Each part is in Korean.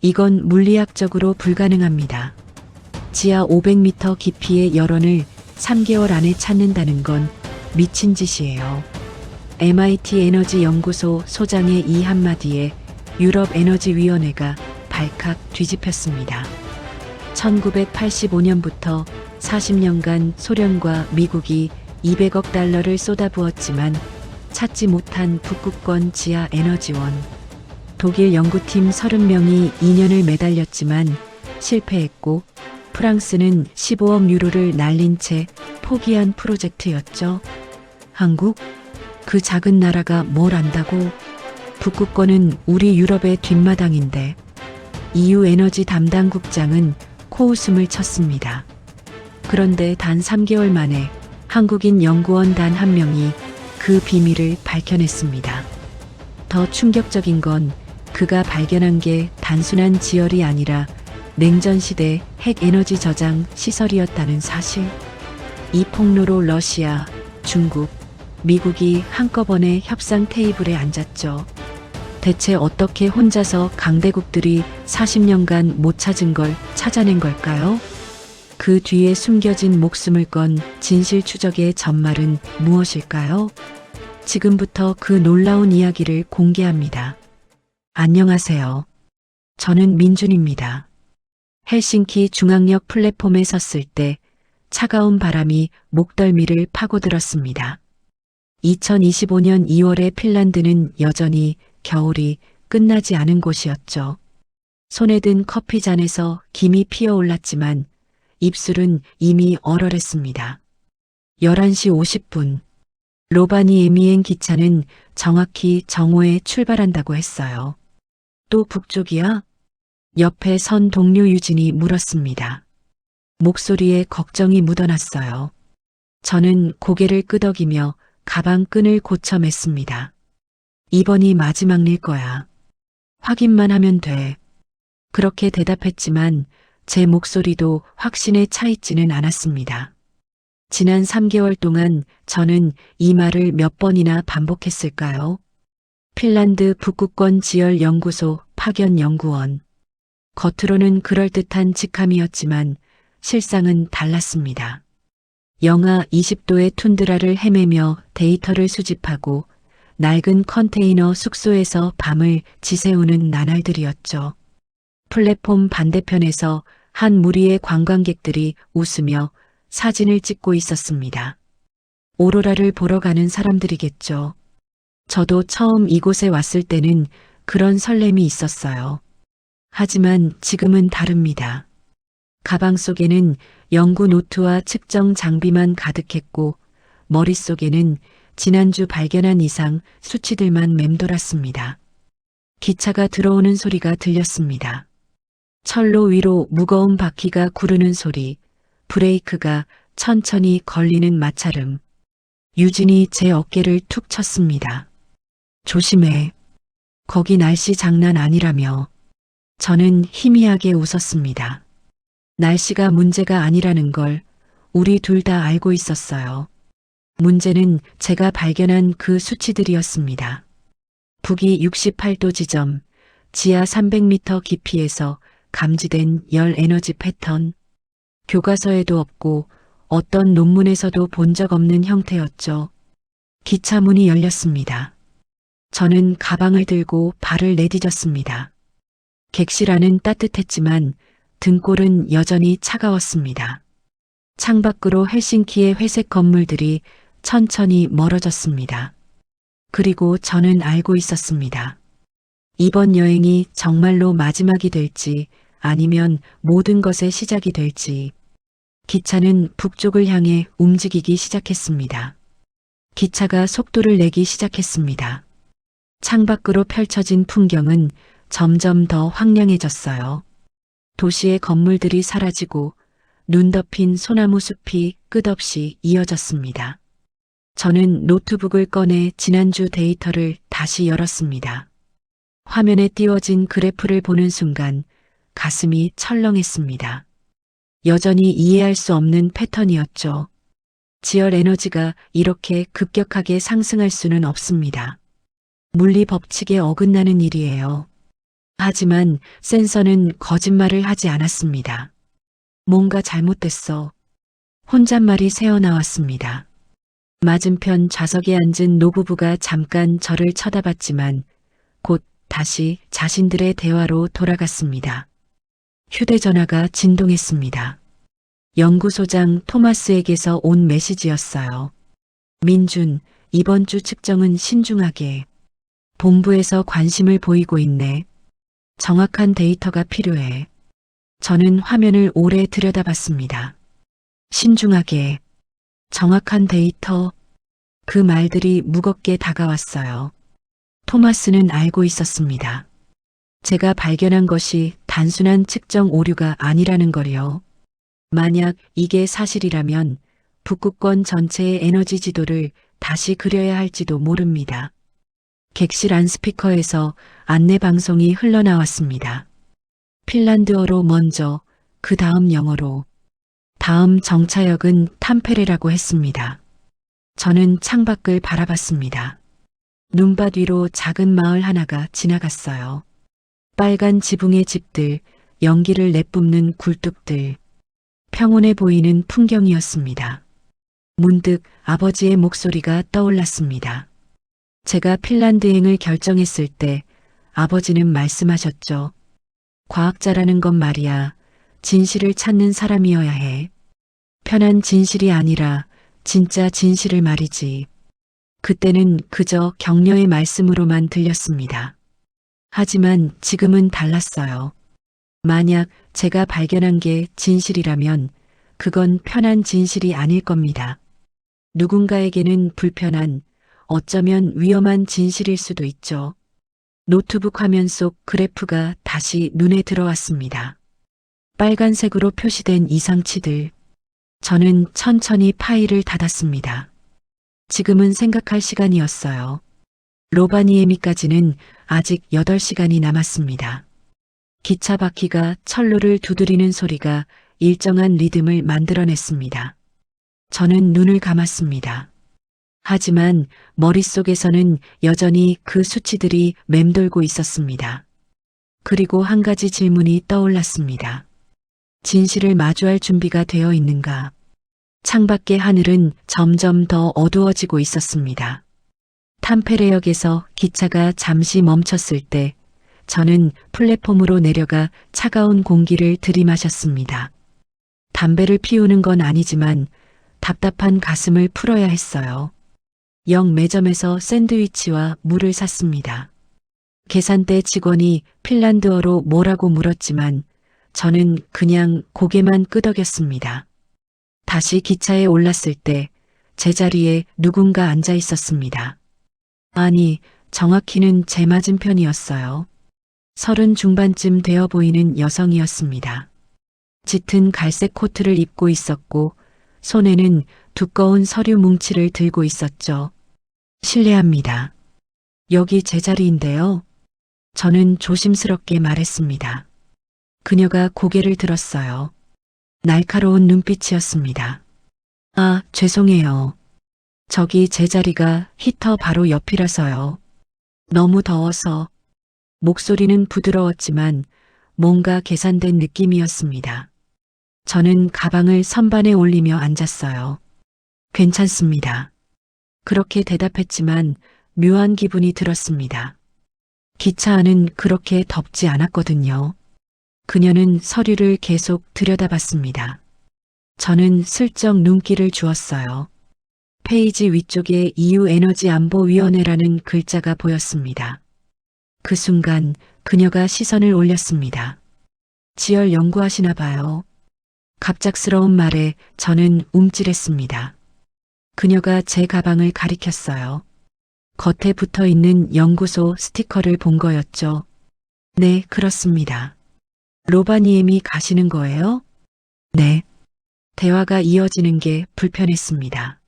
이건 물리학적으로 불가능합니다. 지하 500m 깊이의 열원을 3개월 안에 찾는다는 건 미친 짓이에요. MIT 에너지 연구소 소장의 이 한마디에 유럽에너지위원회가 발칵 뒤집혔습니다. 1985년부터 40년간 소련과 미국이 200억 달러를 쏟아부었지만 찾지 못한 북극권 지하 에너지원. 독일 연구팀 30명이 2년을 매달렸지만 실패했고 프랑스는 15억 유로를 날린 채 포기한 프로젝트였죠. 한국? 그 작은 나라가 뭘 안다고? 북극권은 우리 유럽의 뒷마당인데. EU 에너지 담당 국장은 코웃음을 쳤습니다. 그런데 단 3개월 만에 한국인 연구원 단 한 명이 그 비밀을 밝혀냈습니다. 더 충격적인 건 그가 발견한 게 단순한 지열이 아니라 냉전시대 핵에너지 저장 시설이었다는 사실. 이 폭로로 러시아, 중국, 미국이 한꺼번에 협상 테이블에 앉았죠. 대체 어떻게 혼자서 강대국들이 40년간 못 찾은 걸 찾아낸 걸까요? 그 뒤에 숨겨진 목숨을 건 진실 추적의 전말은 무엇일까요? 지금부터 그 놀라운 이야기를 공개합니다. 안녕하세요. 저는 민준입니다. 헬싱키 중앙역 플랫폼에 섰을 때 차가운 바람이 목덜미를 파고들었습니다. 2025년 2월의 핀란드는 여전히 겨울이 끝나지 않은 곳이었죠. 손에 든 커피 잔에서 김이 피어올랐지만 입술은 이미 얼얼했습니다. 11시 50분. 로바니에미행 기차는 정확히 정오에 출발한다고 했어요. 또 북쪽이야? 옆에 선 동료 유진이 물었습니다. 목소리에 걱정이 묻어났어요. 저는 고개를 끄덕이며 가방 끈을 고쳐 맸습니다. 이번이 마지막일 거야. 확인만 하면 돼. 그렇게 대답했지만 제 목소리도 확신에 차 있지는 않았습니다. 지난 3개월 동안 저는 이 말을 몇 번이나 반복했을까요? 핀란드 북극권 지열 연구소 파견 연구원. 겉으로는 그럴듯한 직함이었지만 실상은 달랐습니다. 영하 20도의 툰드라를 헤매며 데이터를 수집하고 낡은 컨테이너 숙소에서 밤을 지새우는 나날들이었죠. 플랫폼 반대편에서 한 무리의 관광객들이 웃으며 사진을 찍고 있었습니다. 오로라를 보러 가는 사람들이겠죠. 저도 처음 이곳에 왔을 때는 그런 설렘이 있었어요. 하지만 지금은 다릅니다. 가방 속에는 연구 노트와 측정 장비만 가득했고 머릿속에는 지난주 발견한 이상 수치들만 맴돌았습니다. 기차가 들어오는 소리가 들렸습니다. 철로 위로 무거운 바퀴가 구르는 소리, 브레이크가 천천히 걸리는 마찰음. 유진이 제 어깨를 툭 쳤습니다. 조심해. 거기 날씨 장난 아니라며. 저는 희미하게 웃었습니다. 날씨가 문제가 아니라는 걸 우리 둘 다 알고 있었어요. 문제는 제가 발견한 그 수치들이었습니다. 북위 68도 지점, 지하 300m 깊이에서 감지된 열 에너지 패턴. 교과서에도 없고 어떤 논문에서도 본 적 없는 형태였죠. 기차 문이 열렸습니다. 저는 가방을 들고 발을 내디뎠습니다. 객실 안은 따뜻했지만 등골은 여전히 차가웠습니다. 창밖으로 헬싱키의 회색 건물들이 천천히 멀어졌습니다. 그리고 저는 알고 있었습니다. 이번 여행이 정말로 마지막이 될지 아니면 모든 것의 시작이 될지. 기차는 북쪽을 향해 움직이기 시작했습니다. 기차가 속도를 내기 시작했습니다. 창밖으로 펼쳐진 풍경은 점점 더 황량해졌어요. 도시의 건물들이 사라지고 눈 덮인 소나무 숲이 끝없이 이어졌습니다. 저는 노트북을 꺼내 지난주 데이터를 다시 열었습니다. 화면에 띄워진 그래프를 보는 순간 가슴이 철렁했습니다. 여전히 이해할 수 없는 패턴이었죠. 지열 에너지가 이렇게 급격하게 상승할 수는 없습니다. 물리 법칙에 어긋나는 일이에요. 하지만 센서는 거짓말을 하지 않았습니다. 뭔가 잘못됐어. 혼잣말이 새어나왔습니다. 맞은편 좌석에 앉은 노부부가 잠깐 저를 쳐다봤지만 곧 다시 자신들의 대화로 돌아갔습니다. 휴대전화가 진동했습니다. 연구소장 토마스에게서 온 메시지였어요. 민준, 이번 주 측정은 신중하게. 본부에서 관심을 보이고 있네. 정확한 데이터가 필요해. 저는 화면을 오래 들여다봤습니다. 신중하게. 정확한 데이터. 그 말들이 무겁게 다가왔어요. 토마스는 알고 있었습니다. 제가 발견한 것이 단순한 측정 오류가 아니라는 걸요. 만약 이게 사실이라면 북극권 전체의 에너지 지도를 다시 그려야 할지도 모릅니다. 객실 안 스피커에서 안내 방송이 흘러나왔습니다. 핀란드어로 먼저, 그 다음 영어로. 다음 정차역은 탐페레라고 했습니다. 저는 창밖을 바라봤습니다. 눈밭 위로 작은 마을 하나가 지나갔어요. 빨간 지붕의 집들, 연기를 내뿜는 굴뚝들. 평온해 보이는 풍경이었습니다. 문득 아버지의 목소리가 떠올랐습니다. 제가 핀란드행을 결정했을 때 아버지는 말씀하셨죠. 과학자라는 건 말이야, 진실을 찾는 사람이어야 해. 편한 진실이 아니라 진짜 진실을 말이지. 그때는 그저 격려의 말씀으로만 들렸습니다. 하지만 지금은 달랐어요. 만약 제가 발견한 게 진실이라면 그건 편한 진실이 아닐 겁니다. 누군가에게는 불편한, 어쩌면 위험한 진실일 수도 있죠. 노트북 화면 속 그래프가 다시 눈에 들어왔습니다. 빨간색으로 표시된 이상치들. 저는 천천히 파일을 닫았습니다. 지금은 생각할 시간이었어요. 로바니에미까지는 아직 8시간이 남았습니다. 기차 바퀴가 철로를 두드리는 소리가 일정한 리듬을 만들어냈습니다. 저는 눈을 감았습니다. 하지만 머릿속에서는 여전히 그 수치들이 맴돌고 있었습니다. 그리고 한 가지 질문이 떠올랐습니다. 진실을 마주할 준비가 되어 있는가? 창밖의 하늘은 점점 더 어두워지고 있었습니다. 탐페레역에서 기차가 잠시 멈췄을 때 저는 플랫폼으로 내려가 차가운 공기를 들이마셨습니다. 담배를 피우는 건 아니지만 답답한 가슴을 풀어야 했어요. 역 매점에서 샌드위치와 물을 샀습니다. 계산대 직원이 핀란드어로 뭐라고 물었지만 저는 그냥 고개만 끄덕였습니다. 다시 기차에 올랐을 때 제자리에 누군가 앉아 있었습니다. 아니, 정확히는 제 맞은편이었어요. 30 중반쯤 되어 보이는 여성이었습니다. 짙은 갈색 코트를 입고 있었고 손에는 두꺼운 서류 뭉치를 들고 있었죠. 실례합니다. 여기 제 자리인데요. 저는 조심스럽게 말했습니다. 그녀가 고개를 들었어요. 날카로운 눈빛이었습니다. 아, 죄송해요. 저기 제 자리가 히터 바로 옆이라서요. 너무 더워서. 목소리는 부드러웠지만 뭔가 계산된 느낌이었습니다. 저는 가방을 선반에 올리며 앉았어요. 괜찮습니다. 그렇게 대답했지만 묘한 기분이 들었습니다. 기차 안은 그렇게 덥지 않았거든요. 그녀는 서류를 계속 들여다봤습니다. 저는 슬쩍 눈길을 주었어요. 페이지 위쪽에 EU에너지안보위원회라는 글자가 보였습니다. 그 순간 그녀가 시선을 올렸습니다. 지열 연구하시나 봐요. 갑작스러운 말에 저는 움찔했습니다. 그녀가 제 가방을 가리켰어요. 겉에 붙어 있는 연구소 스티커를 본 거였죠. 네, 그렇습니다. 로바니엠이 가시는 거예요? 네. 대화가 이어지는 게 불편했습니다.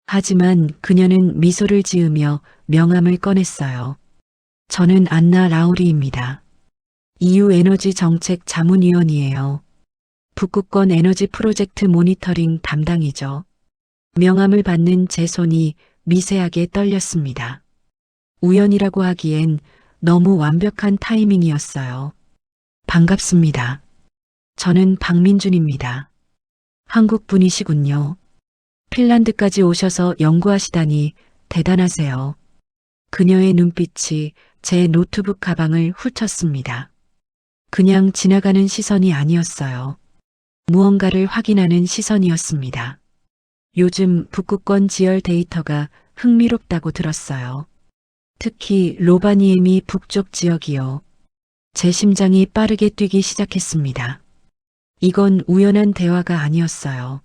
하지만 그녀는 미소를 지으며 명함을 꺼냈어요. 저는 안나 라우리입니다. EU 에너지 정책 자문위원이에요. 북극권 에너지 프로젝트 모니터링 담당이죠. 명함을 받는 제 손이 미세하게 떨렸습니다. 우연이라고 하기엔 너무 완벽한 타이밍이었어요. 반갑습니다. 저는 박민준입니다. 한국 분이시군요. 핀란드까지 오셔서 연구하시다니 대단하세요. 그녀의 눈빛이 제 노트북 가방을 훑었습니다. 그냥 지나가는 시선이 아니었어요. 무언가를 확인하는 시선이었습니다. 요즘 북극권 지열 데이터가 흥미롭다고 들었어요. 특히 로바니에미 북쪽 지역이요. 제 심장이 빠르게 뛰기 시작했습니다. 이건 우연한 대화가 아니었어요.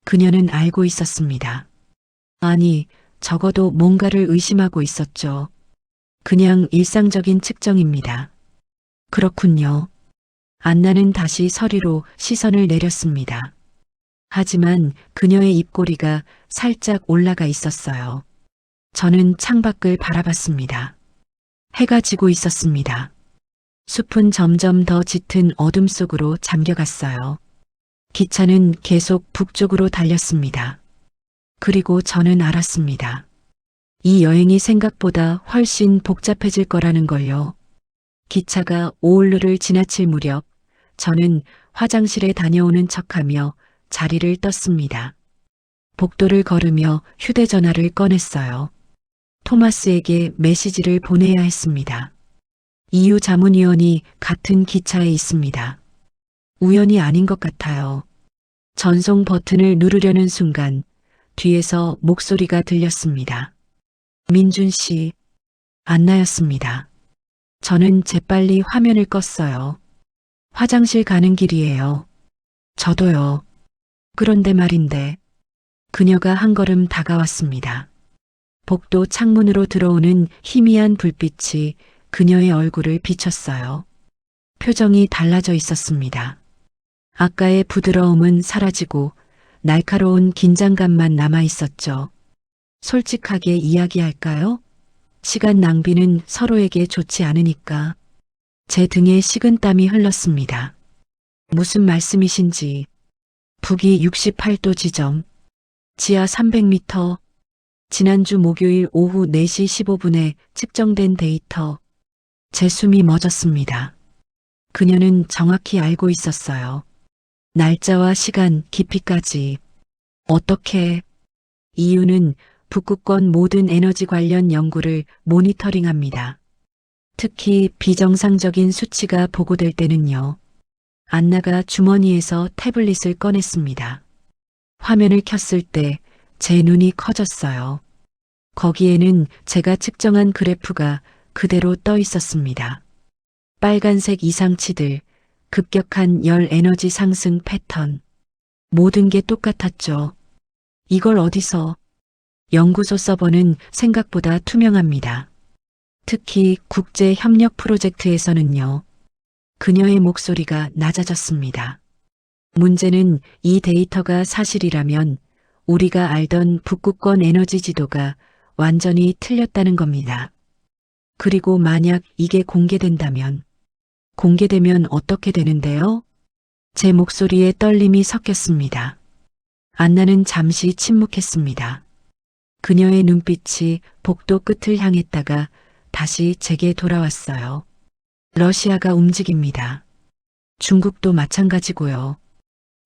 그녀는 알고 있었습니다. 아니, 적어도 뭔가를 의심하고 있었죠. 그냥 일상적인 측정입니다. 그렇군요. 안나는 다시 서리로 시선을 내렸습니다. 하지만 그녀의 입꼬리가 살짝 올라가 있었어요. 저는 창밖을 바라봤습니다. 해가 지고 있었습니다. 숲은 점점 더 짙은 어둠 속으로 잠겨갔어요. 기차는 계속 북쪽으로 달렸습니다. 그리고 저는 알았습니다. 이 여행이 생각보다 훨씬 복잡해질 거라는 걸요. 기차가 오울루를 지나칠 무렵 저는 화장실에 다녀오는 척하며 자리를 떴습니다. 복도를 걸으며 휴대전화를 꺼냈어요. 토마스에게 메시지를 보내야 했습니다. EU 자문위원이 같은 기차에 있습니다. 우연이 아닌 것 같아요. 전송 버튼을 누르려는 순간 뒤에서 목소리가 들렸습니다. 민준 씨, 안나였습니다. 저는 재빨리 화면을 껐어요. 화장실 가는 길이에요. 저도요. 그런데 말인데, 그녀가 한 걸음 다가왔습니다. 복도 창문으로 들어오는 희미한 불빛이 그녀의 얼굴을 비췄어요. 표정이 달라져 있었습니다. 아까의 부드러움은 사라지고 날카로운 긴장감만 남아 있었죠. 솔직하게 이야기할까요? 시간 낭비는 서로에게 좋지 않으니까. 제 등에 식은땀이 흘렀습니다. 무슨 말씀이신지. 북위 68도 지점, 지하 300m, 지난주 목요일 오후 4시 15분에 측정된 데이터. 제 숨이 멎었습니다. 그녀는 정확히 알고 있었어요. 날짜와 시간, 깊이까지. 어떻게? 이유는 북극권 모든 에너지 관련 연구를 모니터링합니다. 특히 비정상적인 수치가 보고될 때는요. 안나가 주머니에서 태블릿을 꺼냈습니다. 화면을 켰을 때 제 눈이 커졌어요. 거기에는 제가 측정한 그래프가 그대로 떠 있었습니다. 빨간색 이상치들, 급격한 열 에너지 상승 패턴. 모든 게 똑같았죠. 이걸 어디서? 연구소 서버는 생각보다 투명합니다. 특히 국제 협력 프로젝트에서는요. 그녀의 목소리가 낮아졌습니다. 문제는 이 데이터가 사실이라면 우리가 알던 북극권 에너지 지도가 완전히 틀렸다는 겁니다. 그리고 만약 이게 공개된다면, 공개되면 어떻게 되는데요? 제 목소리에 떨림이 섞였습니다. 안나는 잠시 침묵했습니다. 그녀의 눈빛이 복도 끝을 향했다가 다시 제게 돌아왔어요. 러시아가 움직입니다. 중국도 마찬가지고요.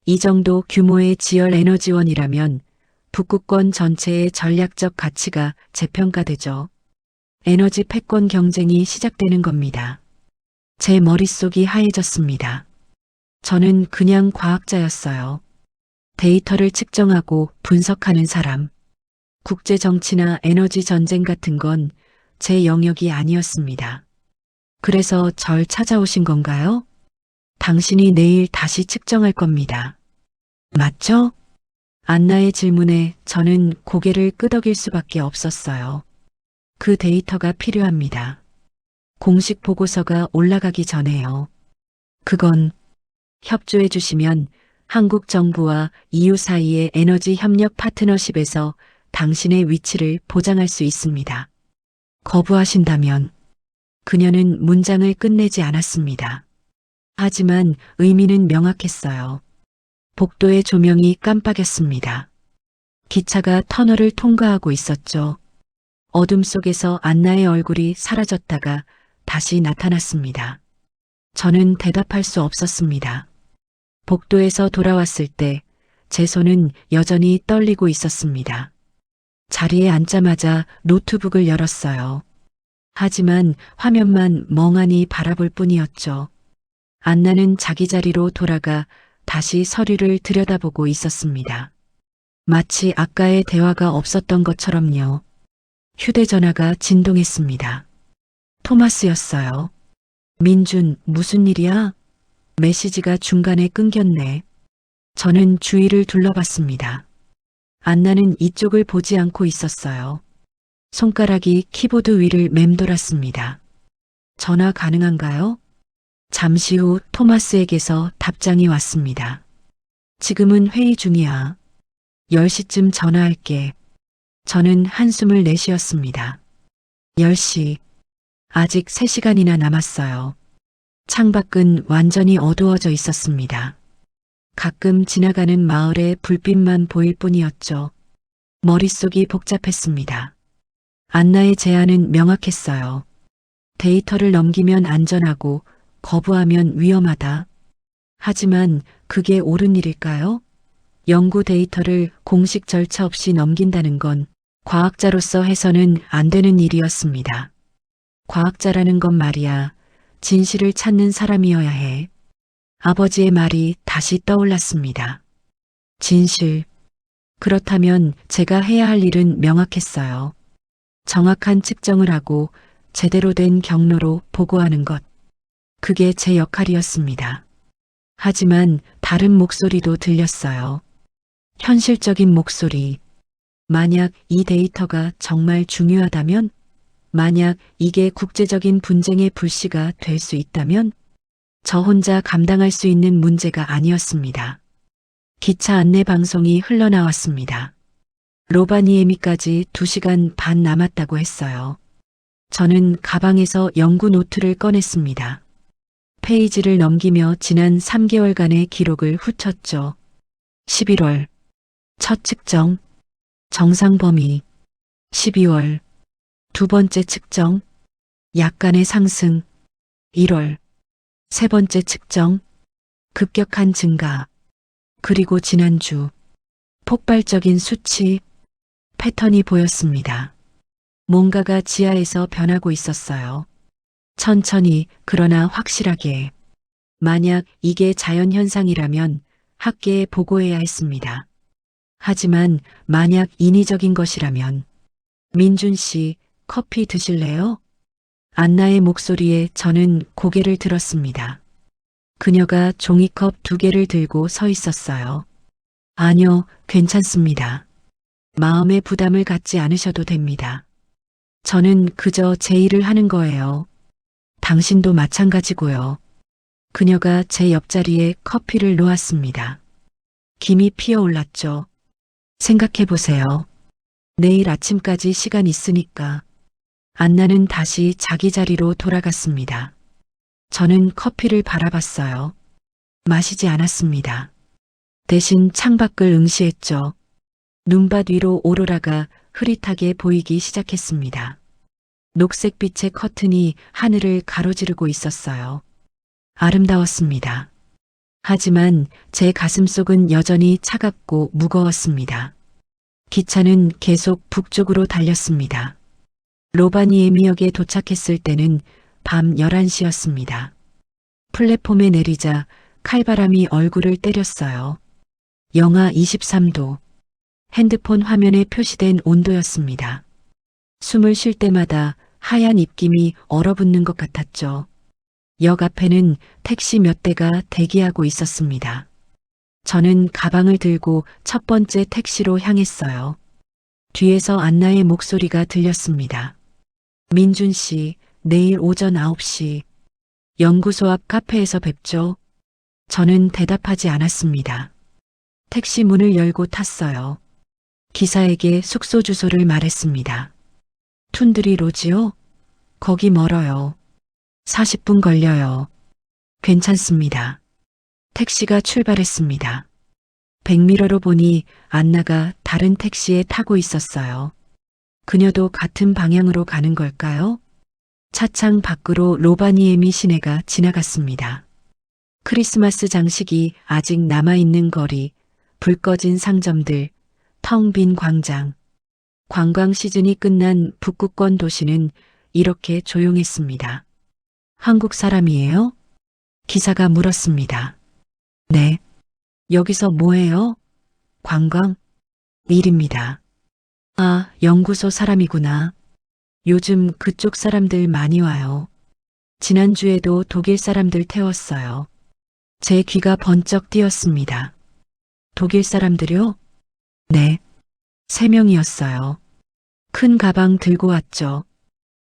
이 정도 규모의 지열 에너지원이라면 북극권 전체의 전략적 가치가 재평가되죠. 에너지 패권 경쟁이 시작되는 겁니다. 제 머릿속이 하얘졌습니다. 저는 그냥 과학자였어요. 데이터를 측정하고 분석하는 사람. 국제 정치나 에너지 전쟁 같은 건 제 영역이 아니었습니다. 그래서 절 찾아오신 건가요? 당신이 내일 다시 측정할 겁니다. 맞죠? 안나의 질문에 저는 고개를 끄덕일 수밖에 없었어요. 그 데이터가 필요합니다. 공식 보고서가 올라가기 전에요. 그건 협조해 주시면 한국 정부와 EU 사이의 에너지 협력 파트너십에서 당신의 위치를 보장할 수 있습니다. 거부하신다면? 그녀는 문장을 끝내지 않았습니다. 하지만 의미는 명확했어요. 복도의 조명이 깜빡였습니다. 기차가 터널을 통과하고 있었죠. 어둠 속에서 안나의 얼굴이 사라졌다가 다시 나타났습니다. 저는 대답할 수 없었습니다. 복도에서 돌아왔을 때 제 손은 여전히 떨리고 있었습니다. 자리에 앉자마자 노트북을 열었어요. 하지만 화면만 멍하니 바라볼 뿐이었죠. 안나는 자기 자리로 돌아가 다시 서류를 들여다보고 있었습니다. 마치 아까의 대화가 없었던 것처럼요. 휴대전화가 진동했습니다. 토마스였어요. 민준, 무슨 일이야? 메시지가 중간에 끊겼네. 저는 주위를 둘러봤습니다. 안나는 이쪽을 보지 않고 있었어요. 손가락이 키보드 위를 맴돌았습니다. 전화 가능한가요? 잠시 후 토마스에게서 답장이 왔습니다. 지금은 회의 중이야. 10시쯤 전화할게. 저는 한숨을 내쉬었습니다. 10시. 아직 3시간이나 남았어요. 창밖은 완전히 어두워져 있었습니다. 가끔 지나가는 마을의 불빛만 보일 뿐이었죠. 머릿속이 복잡했습니다. 안나의 제안은 명확했어요. 데이터를 넘기면 안전하고 거부하면 위험하다. 하지만 그게 옳은 일일까요? 연구 데이터를 공식 절차 없이 넘긴다는 건 과학자로서 해서는 안 되는 일이었습니다. 과학자라는 건 말이야, 진실을 찾는 사람이어야 해. 아버지의 말이 다시 떠올랐습니다. 진실. 그렇다면 제가 해야 할 일은 명확했어요. 정확한 측정을 하고 제대로 된 경로로 보고하는 것. 그게 제 역할이었습니다. 하지만 다른 목소리도 들렸어요. 현실적인 목소리. 만약 이 데이터가 정말 중요하다면, 만약 이게 국제적인 분쟁의 불씨가 될 수 있다면, 저 혼자 감당할 수 있는 문제가 아니었습니다. 기차 안내 방송이 흘러나왔습니다. 로바니에미까지 2시간 반 남았다고 했어요. 저는 가방에서 연구 노트를 꺼냈습니다. 페이지를 넘기며 지난 3개월간의 기록을 훑었죠. 11월. 첫 측정. 정상 범위. 12월. 두 번째 측정. 약간의 상승. 1월. 세 번째 측정. 급격한 증가. 그리고 지난주. 폭발적인 수치. 패턴이 보였습니다. 뭔가가 지하에서 변하고 있었어요. 천천히, 그러나 확실하게. 만약 이게 자연현상이라면 학계에 보고해야 했습니다. 하지만 만약 인위적인 것이라면, 민준 씨, 커피 드실래요? 안나의 목소리에 저는 고개를 들었습니다. 그녀가 종이컵 2개를 들고 서 있었어요. 아니요, 괜찮습니다. 마음의 부담을 갖지 않으셔도 됩니다. 저는 그저 제 일을 하는 거예요. 당신도 마찬가지고요. 그녀가 제 옆자리에 커피를 놓았습니다. 김이 피어올랐죠. 생각해 보세요. 내일 아침까지 시간 있으니까. 안나는 다시 자기 자리로 돌아갔습니다. 저는 커피를 바라봤어요. 마시지 않았습니다. 대신 창밖을 응시했죠. 눈밭 위로 오로라가 흐릿하게 보이기 시작했습니다. 녹색빛의 커튼이 하늘을 가로지르고 있었어요. 아름다웠습니다. 하지만 제 가슴속은 여전히 차갑고 무거웠습니다. 기차는 계속 북쪽으로 달렸습니다. 로바니에미역에 도착했을 때는 밤 11시였습니다. 플랫폼에 내리자 칼바람이 얼굴을 때렸어요. 영하 23도. 핸드폰 화면에 표시된 온도였습니다. 숨을 쉴 때마다 하얀 입김이 얼어붙는 것 같았죠. 역 앞에는 택시 몇 대가 대기하고 있었습니다. 저는 가방을 들고 첫 번째 택시로 향했어요. 뒤에서 안나의 목소리가 들렸습니다. 민준 씨, 내일 오전 9시. 연구소 앞 카페에서 뵙죠. 저는 대답하지 않았습니다. 택시 문을 열고 탔어요. 기사에게 숙소 주소를 말했습니다. 툰드리 로지요? 거기 멀어요. 40분 걸려요. 괜찮습니다. 택시가 출발했습니다. 백미러로 보니 안나가 다른 택시에 타고 있었어요. 그녀도 같은 방향으로 가는 걸까요? 차창 밖으로 로바니에미 시내가 지나갔습니다. 크리스마스 장식이 아직 남아있는 거리, 불 꺼진 상점들, 텅 빈 광장. 관광 시즌이 끝난 북구권 도시는 이렇게 조용했습니다. 한국 사람이에요? 기사가 물었습니다. 네. 여기서 뭐해요? 관광? 일입니다. 아, 연구소 사람이구나. 요즘 그쪽 사람들 많이 와요. 지난주에도 독일 사람들 태웠어요. 제 귀가 번쩍 뛰었습니다. 독일 사람들요? 네. 3명이었어요. 큰 가방 들고 왔죠.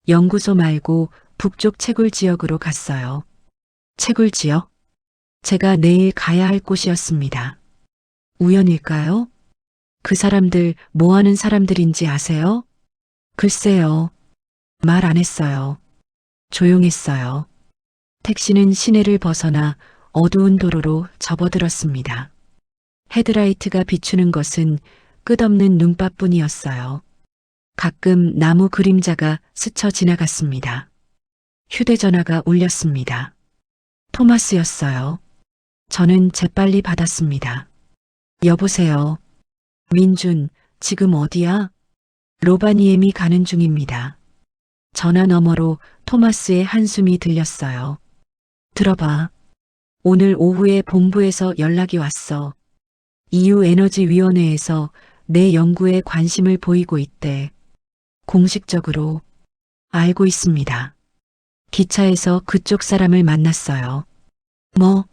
연구소 말고 북쪽 채굴 지역으로 갔어요. 채굴 지역? 제가 내일 가야 할 곳이었습니다. 우연일까요? 그 사람들 뭐 하는 사람들인지 아세요? 글쎄요. 말 안 했어요. 조용했어요. 택시는 시내를 벗어나 어두운 도로로 접어들었습니다. 헤드라이트가 비추는 것은 끝없는 눈밭뿐이었어요. 가끔 나무 그림자가 스쳐 지나갔습니다. 휴대전화가 울렸습니다. 토마스였어요. 저는 재빨리 받았습니다. 여보세요. 민준, 지금 어디야? 로바니엠이 가는 중입니다. 전화 너머로 토마스의 한숨이 들렸어요. 들어봐. 오늘 오후에 본부에서 연락이 왔어. EU에너지위원회에서 내 연구에 관심을 보이고 있대. 공식적으로 알고 있습니다. 기차에서 그쪽 사람을 만났어요. 뭐?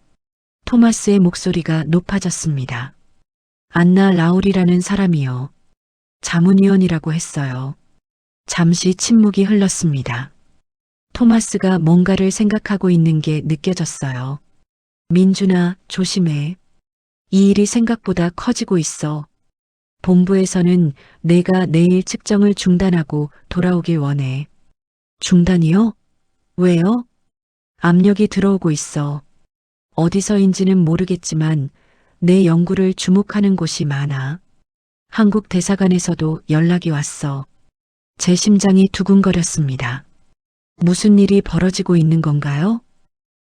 토마스의 목소리가 높아졌습니다. 안나 라울이라는 사람이요. 자문위원이라고 했어요. 잠시 침묵이 흘렀습니다. 토마스가 뭔가를 생각하고 있는 게 느껴졌어요. 민준아, 조심해. 이 일이 생각보다 커지고 있어. 본부에서는 내가 내일 측정을 중단하고 돌아오길 원해. 중단이요? 왜요? 압력이 들어오고 있어. 어디서인지는 모르겠지만 내 연구를 주목하는 곳이 많아. 한국 대사관에서도 연락이 왔어. 제 심장이 두근거렸습니다. 무슨 일이 벌어지고 있는 건가요?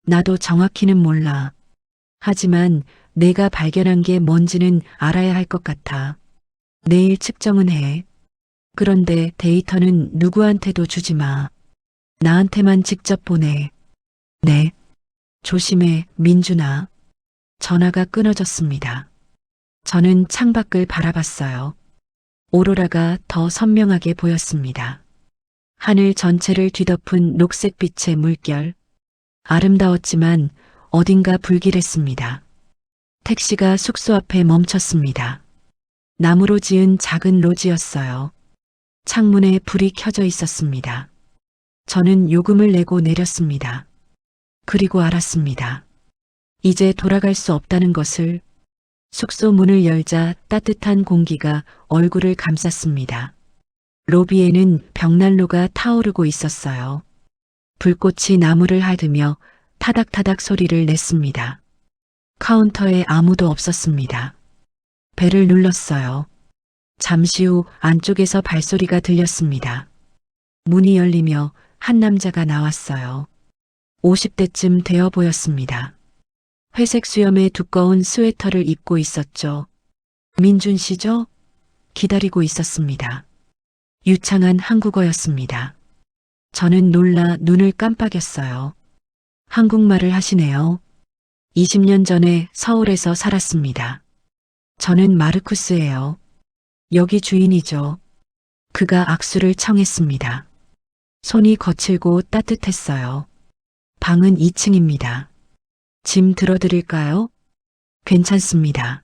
나도 정확히는 몰라. 하지만 내가 발견한 게 뭔지는 알아야 할 것 같아. 내일 측정은 해. 그런데 데이터는 누구한테도 주지 마. 나한테만 직접 보내. 네. 조심해, 민준아. 전화가 끊어졌습니다. 저는 창밖을 바라봤어요. 오로라가 더 선명하게 보였습니다. 하늘 전체를 뒤덮은 녹색빛의 물결. 아름다웠지만 어딘가 불길했습니다. 택시가 숙소 앞에 멈췄습니다. 나무로 지은 작은 로지였어요. 창문에 불이 켜져 있었습니다. 저는 요금을 내고 내렸습니다. 그리고 알았습니다. 이제 돌아갈 수 없다는 것을. 숙소 문을 열자 따뜻한 공기가 얼굴을 감쌌습니다. 로비에는 벽난로가 타오르고 있었어요. 불꽃이 나무를 핥으며 타닥타닥 소리를 냈습니다. 카운터에 아무도 없었습니다. 벨을 눌렀어요. 잠시 후 안쪽에서 발소리가 들렸습니다. 문이 열리며 한 남자가 나왔어요. 50대쯤 되어 보였습니다. 회색 수염에 두꺼운 스웨터를 입고 있었죠. 민준 씨죠? 기다리고 있었습니다. 유창한 한국어였습니다. 저는 놀라 눈을 깜빡였어요. 한국말을 하시네요. 20년 전에 서울에서 살았습니다. 저는 마르쿠스예요. 여기 주인이죠. 그가 악수를 청했습니다. 손이 거칠고 따뜻했어요. 방은 2층입니다. 짐 들어드릴까요? 괜찮습니다.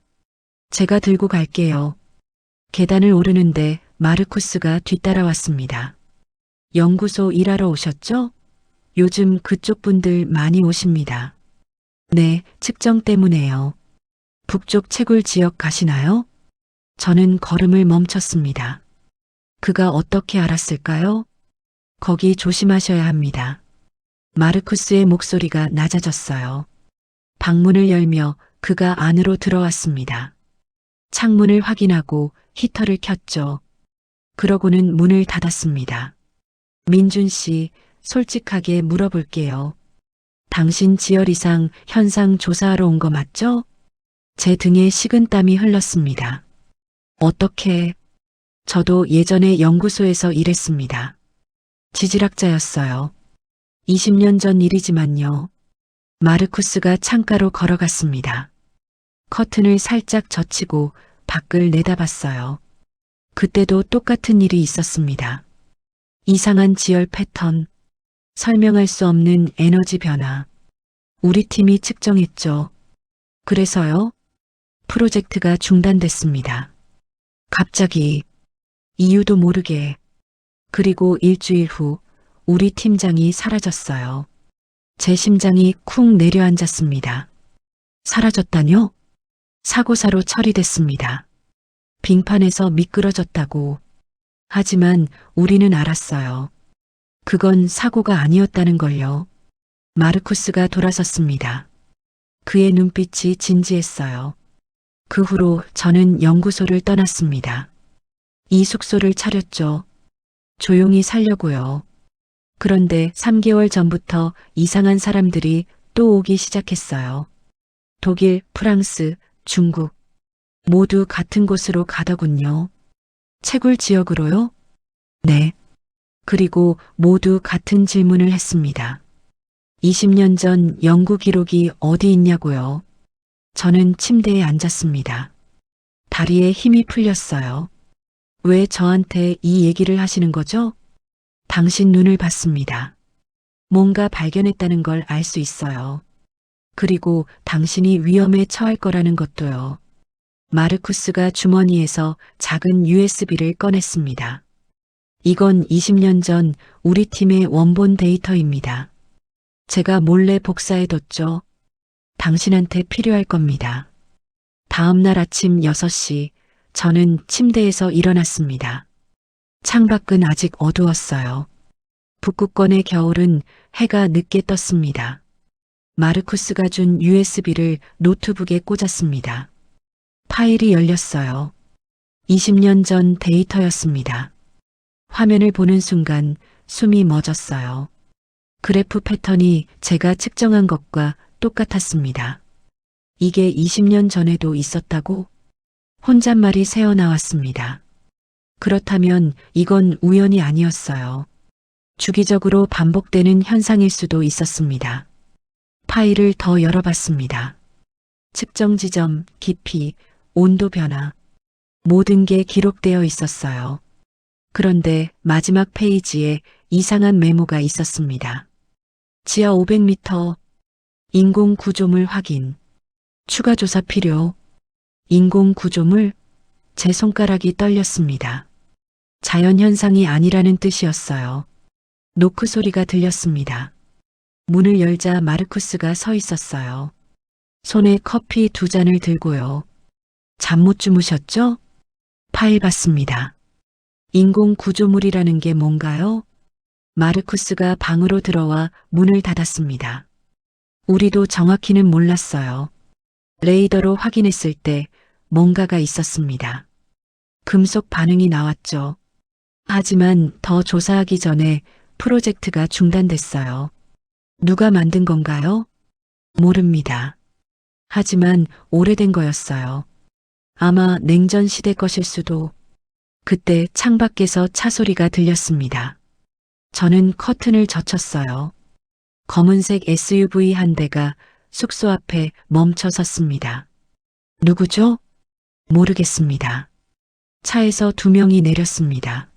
제가 들고 갈게요. 계단을 오르는데 마르쿠스가 뒤따라왔습니다. 연구소 일하러 오셨죠? 요즘 그쪽 분들 많이 오십니다. 네, 측정 때문에요. 북쪽 채굴 지역 가시나요? 저는 걸음을 멈췄습니다. 그가 어떻게 알았을까요? 거기 조심하셔야 합니다. 마르쿠스의 목소리가 낮아졌어요. 방문을 열며 그가 안으로 들어왔습니다. 창문을 확인하고 히터를 켰죠. 그러고는 문을 닫았습니다. 민준 씨, 솔직하게 물어볼게요. 당신 지열 이상 현상 조사하러 온 거 맞죠? 제 등에 식은땀이 흘렀습니다. 어떻게? 저도 예전에 연구소에서 일했습니다. 지질학자였어요. 20년 전 일이지만요. 마르쿠스가 창가로 걸어갔습니다. 커튼을 살짝 젖히고 밖을 내다봤어요. 그때도 똑같은 일이 있었습니다. 이상한 지열 패턴, 설명할 수 없는 에너지 변화. 우리 팀이 측정했죠. 그래서요? 프로젝트가 중단됐습니다. 갑자기, 이유도 모르게. 그리고 일주일 후 우리 팀장이 사라졌어요. 제 심장이 쿵 내려앉았습니다. 사라졌다뇨? 사고사로 처리됐습니다. 빙판에서 미끄러졌다고. 하지만 우리는 알았어요. 그건 사고가 아니었다는 걸요. 마르쿠스가 돌아섰습니다. 그의 눈빛이 진지했어요. 그 후로 저는 연구소를 떠났습니다. 이 숙소를 차렸죠. 조용히 살려고요. 그런데 3개월 전부터 이상한 사람들이 또 오기 시작했어요. 독일, 프랑스, 중국. 모두 같은 곳으로 가더군요. 채굴 지역으로요? 네. 그리고 모두 같은 질문을 했습니다. 20년 전 연구 기록이 어디 있냐고요? 저는 침대에 앉았습니다. 다리에 힘이 풀렸어요. 왜 저한테 이 얘기를 하시는 거죠? 당신 눈을 봤습니다. 뭔가 발견했다는 걸 알 수 있어요. 그리고 당신이 위험에 처할 거라는 것도요. 마르쿠스가 주머니에서 작은 USB를 꺼냈습니다. 이건 20년 전 우리 팀의 원본 데이터입니다. 제가 몰래 복사해뒀죠. 당신한테 필요할 겁니다. 다음 날 아침 6시 저는 침대에서 일어났습니다. 창밖은 아직 어두웠어요. 북극권의 겨울은 해가 늦게 떴습니다. 마르쿠스가 준 USB를 노트북에 꽂았습니다. 파일이 열렸어요. 20년 전 데이터였습니다. 화면을 보는 순간 숨이 멎었어요. 그래프 패턴이 제가 측정한 것과 똑같았습니다. 이게 20년 전에도 있었다고? 혼잣말이 새어나왔습니다. 그렇다면 이건 우연이 아니었어요. 주기적으로 반복되는 현상일 수도 있었습니다. 파일을 더 열어봤습니다. 측정 지점, 깊이, 온도 변화, 모든 게 기록되어 있었어요. 그런데 마지막 페이지에 이상한 메모가 있었습니다. 지하 500m, 인공 구조물 확인, 추가 조사 필요, 인공 구조물, 제 손가락이 떨렸습니다. 자연현상이 아니라는 뜻이었어요. 노크 소리가 들렸습니다. 문을 열자 마르쿠스가 서 있었어요. 손에 커피 2잔을 들고요. 잠 못 주무셨죠? 파일 봤습니다. 인공 구조물이라는 게 뭔가요? 마르쿠스가 방으로 들어와 문을 닫았습니다. 우리도 정확히는 몰랐어요. 레이더로 확인했을 때 뭔가가 있었습니다. 금속 반응이 나왔죠. 하지만 더 조사하기 전에 프로젝트가 중단됐어요. 누가 만든 건가요? 모릅니다. 하지만 오래된 거였어요. 아마 냉전 시대 것일 수도. 그때 창밖에서 차 소리가 들렸습니다. 저는 커튼을 젖혔어요. 검은색 SUV 한 대가 숙소 앞에 멈춰 섰습니다. 누구죠? 모르겠습니다. 차에서 2명이 내렸습니다.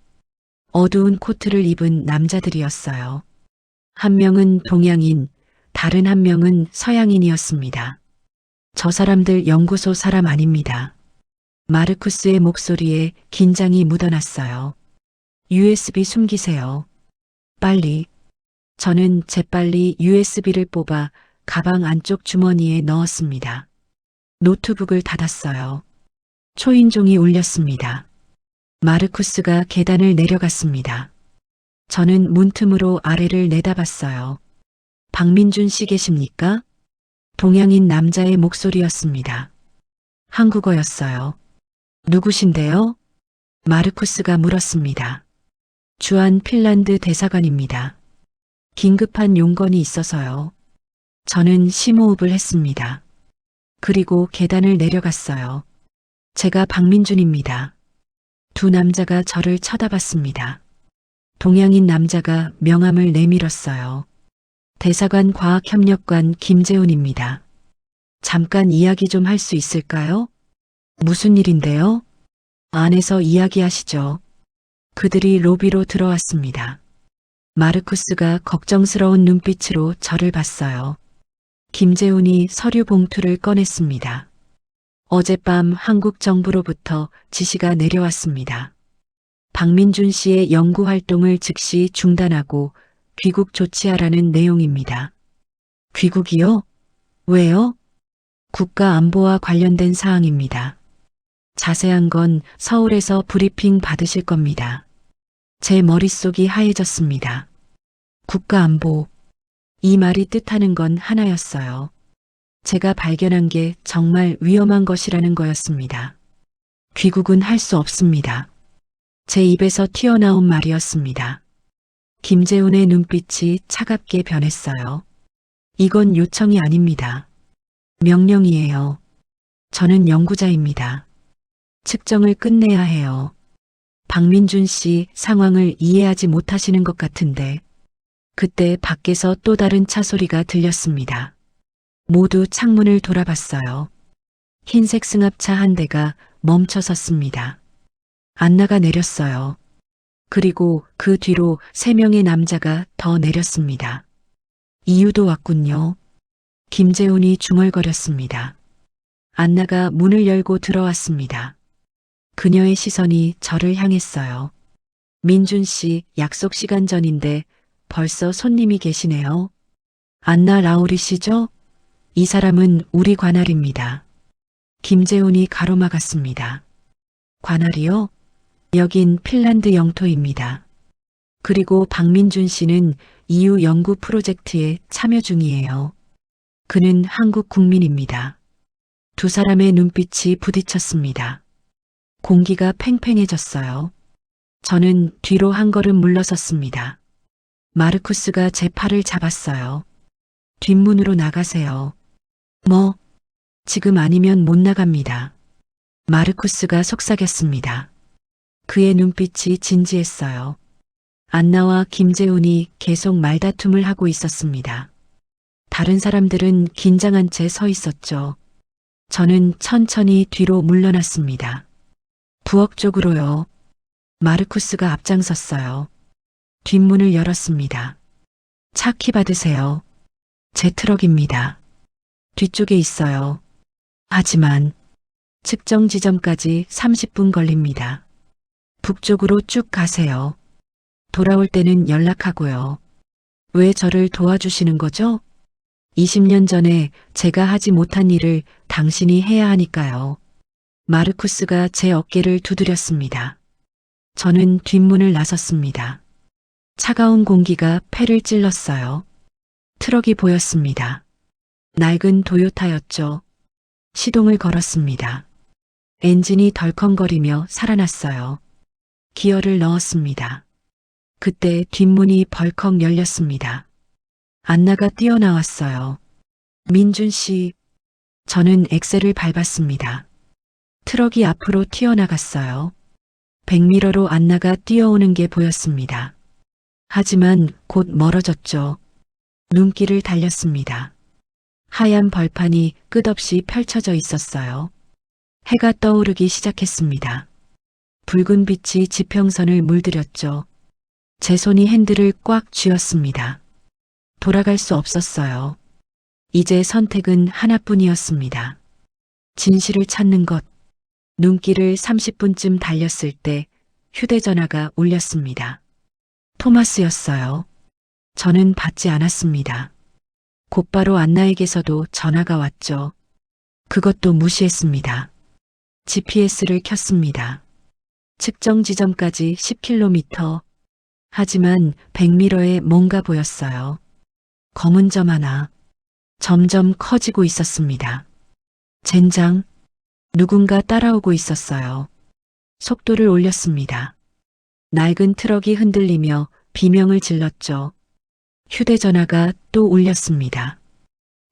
어두운 코트를 입은 남자들이었어요. 한 명은 동양인, 다른 한 명은 서양인이었습니다. 저 사람들 연구소 사람 아닙니다. 마르쿠스의 목소리에 긴장이 묻어났어요. USB 숨기세요. 빨리. 저는 재빨리 USB를 뽑아 가방 안쪽 주머니에 넣었습니다. 노트북을 닫았어요. 초인종이 울렸습니다. 마르쿠스가 계단을 내려갔습니다. 저는 문틈으로 아래를 내다봤어요. 박민준 씨 계십니까? 동양인 남자의 목소리였습니다. 한국어였어요. 누구신데요? 마르쿠스가 물었습니다. 주한 핀란드 대사관입니다. 긴급한 용건이 있어서요. 저는 심호흡을 했습니다. 그리고 계단을 내려갔어요. 제가 박민준입니다. 두 남자가 저를 쳐다봤습니다. 동양인 남자가 명함을 내밀었어요. 대사관 과학협력관 김재훈입니다. 잠깐 이야기 좀 할 수 있을까요? 무슨 일인데요? 안에서 이야기하시죠. 그들이 로비로 들어왔습니다. 마르쿠스가 걱정스러운 눈빛으로 저를 봤어요. 김재훈이 서류 봉투를 꺼냈습니다. 어젯밤 한국 정부로부터 지시가 내려왔습니다. 박민준 씨의 연구 활동을 즉시 중단하고 귀국 조치하라는 내용입니다. 귀국이요? 왜요? 국가안보와 관련된 사항입니다. 자세한 건 서울에서 브리핑 받으실 겁니다. 제 머릿속이 하얘졌습니다. 국가안보. 이 말이 뜻하는 건 하나였어요. 제가 발견한 게 정말 위험한 것이라는 거였습니다. 귀국은 할 수 없습니다. 제 입에서 튀어나온 말이었습니다. 김재훈의 눈빛이 차갑게 변했어요. 이건 요청이 아닙니다. 명령이에요. 저는 연구자입니다. 측정을 끝내야 해요. 박민준 씨 상황을 이해하지 못하시는 것 같은데 그때 밖에서 또 다른 차 소리가 들렸습니다. 모두 창문을 돌아봤어요. 흰색 승합차 한 대가 멈춰 섰습니다. 안나가 내렸어요. 그리고 그 뒤로 3명의 남자가 더 내렸습니다. 이유도 왔군요. 김재훈이 중얼거렸습니다. 안나가 문을 열고 들어왔습니다. 그녀의 시선이 저를 향했어요. 민준 씨 약속 시간 전인데 벌써 손님이 계시네요. 안나 라우리 씨죠? 이 사람은 우리 관할입니다. 김재훈이 가로막았습니다. 관할이요? 여긴 핀란드 영토입니다. 그리고 박민준 씨는 EU 연구 프로젝트에 참여 중이에요. 그는 한국 국민입니다. 두 사람의 눈빛이 부딪혔습니다. 공기가 팽팽해졌어요. 저는 뒤로 한 걸음 물러섰습니다. 마르쿠스가 제 팔을 잡았어요. 뒷문으로 나가세요. 뭐? 지금 아니면 못 나갑니다. 마르쿠스가 속삭였습니다. 그의 눈빛이 진지했어요. 안나와 김재훈이 계속 말다툼을 하고 있었습니다. 다른 사람들은 긴장한 채 서 있었죠. 저는 천천히 뒤로 물러났습니다. 부엌 쪽으로요. 마르쿠스가 앞장섰어요. 뒷문을 열었습니다. 차 키 받으세요. 제 트럭입니다. 뒤쪽에 있어요. 하지만 측정 지점까지 30분 걸립니다. 북쪽으로 쭉 가세요. 돌아올 때는 연락하고요. 왜 저를 도와주시는 거죠? 20년 전에 제가 하지 못한 일을 당신이 해야 하니까요. 마르쿠스가 제 어깨를 두드렸습니다. 저는 뒷문을 나섰습니다. 차가운 공기가 폐를 찔렀어요. 트럭이 보였습니다. 낡은 도요타였죠. 시동을 걸었습니다. 엔진이 덜컹거리며 살아났어요. 기어를 넣었습니다. 그때 뒷문이 벌컥 열렸습니다. 안나가 뛰어나왔어요. 민준 씨. 저는 엑셀을 밟았습니다. 트럭이 앞으로 튀어나갔어요. 백미러로 안나가 뛰어오는 게 보였습니다. 하지만 곧 멀어졌죠. 눈길을 달렸습니다. 하얀 벌판이 끝없이 펼쳐져 있었어요. 해가 떠오르기 시작했습니다. 붉은 빛이 지평선을 물들였죠. 제 손이 핸들을 꽉 쥐었습니다. 돌아갈 수 없었어요. 이제 선택은 하나뿐이었습니다. 진실을 찾는 것. 눈길을 30분쯤 달렸을 때 휴대전화가 울렸습니다. 토마스였어요. 저는 받지 않았습니다. 곧바로 안나에게서도 전화가 왔죠. 그것도 무시했습니다. GPS를 켰습니다. 측정 지점까지 10km. 하지만 100m에 뭔가 보였어요. 검은 점 하나. 점점 커지고 있었습니다. 젠장. 누군가 따라오고 있었어요. 속도를 올렸습니다. 낡은 트럭이 흔들리며 비명을 질렀죠. 휴대전화가 또 울렸습니다.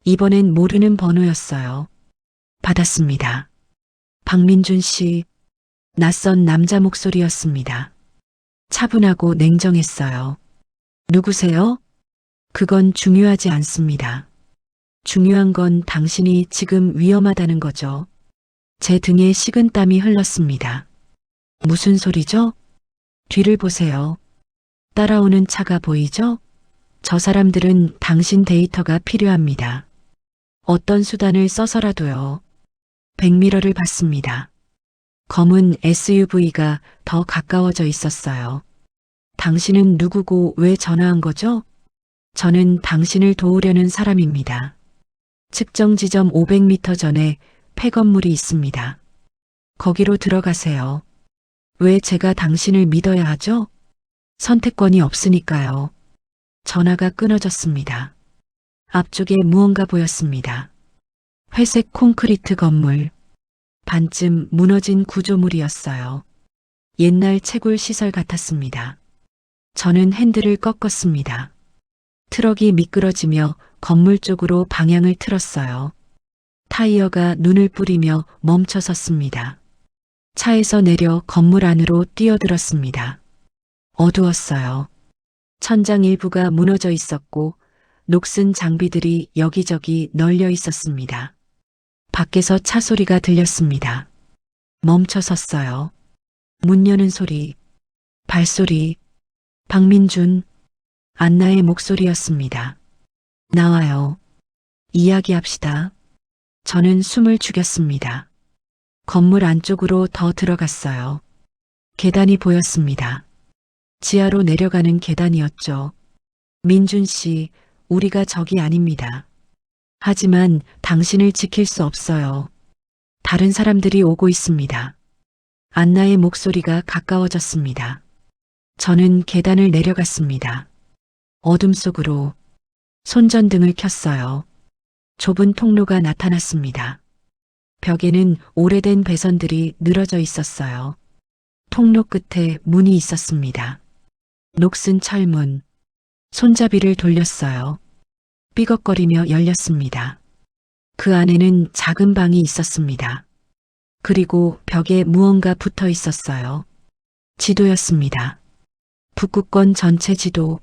이번엔 모르는 번호였어요. 받았습니다. 박민준 씨, 낯선 남자 목소리였습니다. 차분하고 냉정했어요. 누구세요? 그건 중요하지 않습니다. 중요한 건 당신이 지금 위험하다는 거죠. 제 등에 식은땀이 흘렀습니다. 무슨 소리죠? 뒤를 보세요. 따라오는 차가 보이죠? 저 사람들은 당신 데이터가 필요합니다. 어떤 수단을 써서라도요. 백미러를 봤습니다. 검은 SUV가 더 가까워져 있었어요. 당신은 누구고 왜 전화한 거죠? 저는 당신을 도우려는 사람입니다. 측정 지점 500m 전에 폐건물이 있습니다. 거기로 들어가세요. 왜 제가 당신을 믿어야 하죠? 선택권이 없으니까요. 전화가 끊어졌습니다. 앞쪽에 무언가 보였습니다. 회색 콘크리트 건물. 반쯤 무너진 구조물이었어요. 옛날 채굴 시설 같았습니다. 저는 핸들을 꺾었습니다. 트럭이 미끄러지며 건물 쪽으로 방향을 틀었어요. 타이어가 눈을 뿌리며 멈춰 섰습니다. 차에서 내려 건물 안으로 뛰어들었습니다. 어두웠어요. 천장 일부가 무너져 있었고 녹슨 장비들이 여기저기 널려 있었습니다. 밖에서 차 소리가 들렸습니다. 멈춰 섰어요. 문 여는 소리, 발소리, 박민준, 안나의 목소리였습니다. 나와요. 이야기합시다. 저는 숨을 죽였습니다. 건물 안쪽으로 더 들어갔어요. 계단이 보였습니다. 지하로 내려가는 계단이었죠. 민준 씨, 우리가 적이 아닙니다. 하지만 당신을 지킬 수 없어요. 다른 사람들이 오고 있습니다. 안나의 목소리가 가까워졌습니다. 저는 계단을 내려갔습니다. 어둠 속으로 손전등을 켰어요. 좁은 통로가 나타났습니다. 벽에는 오래된 배선들이 늘어져 있었어요. 통로 끝에 문이 있었습니다. 녹슨 철문. 손잡이를 돌렸어요. 삐걱거리며 열렸습니다. 그 안에는 작은 방이 있었습니다. 그리고 벽에 무언가 붙어 있었어요. 지도였습니다. 북극권 전체 지도.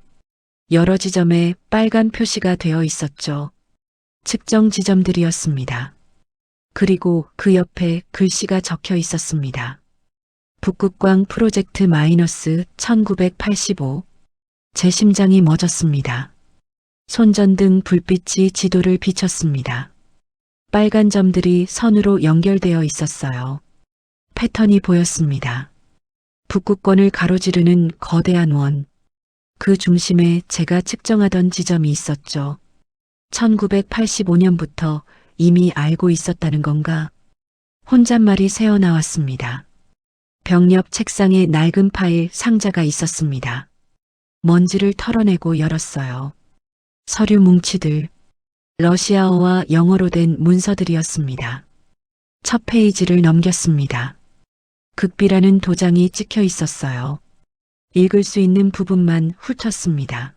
여러 지점에 빨간 표시가 되어 있었죠. 측정 지점들이었습니다. 그리고 그 옆에 글씨가 적혀 있었습니다. 북극광 프로젝트 마이너스 1985. 제 심장이 멎었습니다. 손전등 불빛이 지도를 비췄습니다. 빨간 점들이 선으로 연결되어 있었어요. 패턴이 보였습니다. 북극권을 가로지르는 거대한 원. 그 중심에 제가 측정하던 지점이 있었죠. 1985년부터 이미 알고 있었다는 건가? 혼잣말이 새어나왔습니다. 벽 옆 책상에 낡은 파일 상자가 있었습니다. 먼지를 털어내고 열었어요. 서류 뭉치들, 러시아어와 영어로 된 문서들이었습니다. 첫 페이지를 넘겼습니다. 극비라는 도장이 찍혀 있었어요. 읽을 수 있는 부분만 훑었습니다.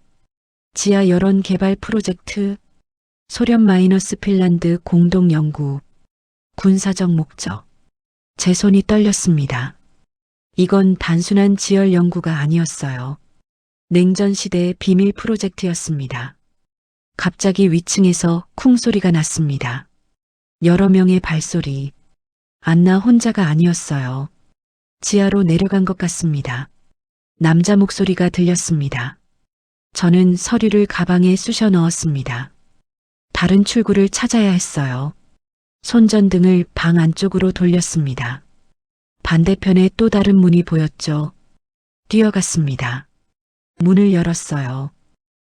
지하 여론 개발 프로젝트, 소련 마이너스 핀란드 공동 연구, 군사적 목적. 제 손이 떨렸습니다. 이건 단순한 지열 연구가 아니었어요. 냉전 시대의 비밀 프로젝트였습니다. 갑자기 위층에서 쿵 소리가 났습니다. 여러 명의 발소리. 안나 혼자가 아니었어요. 지하로 내려간 것 같습니다. 남자 목소리가 들렸습니다. 저는 서류를 가방에 쑤셔 넣었습니다. 다른 출구를 찾아야 했어요. 손전등을 방 안쪽으로 돌렸습니다. 반대편에 또 다른 문이 보였죠. 뛰어갔습니다. 문을 열었어요.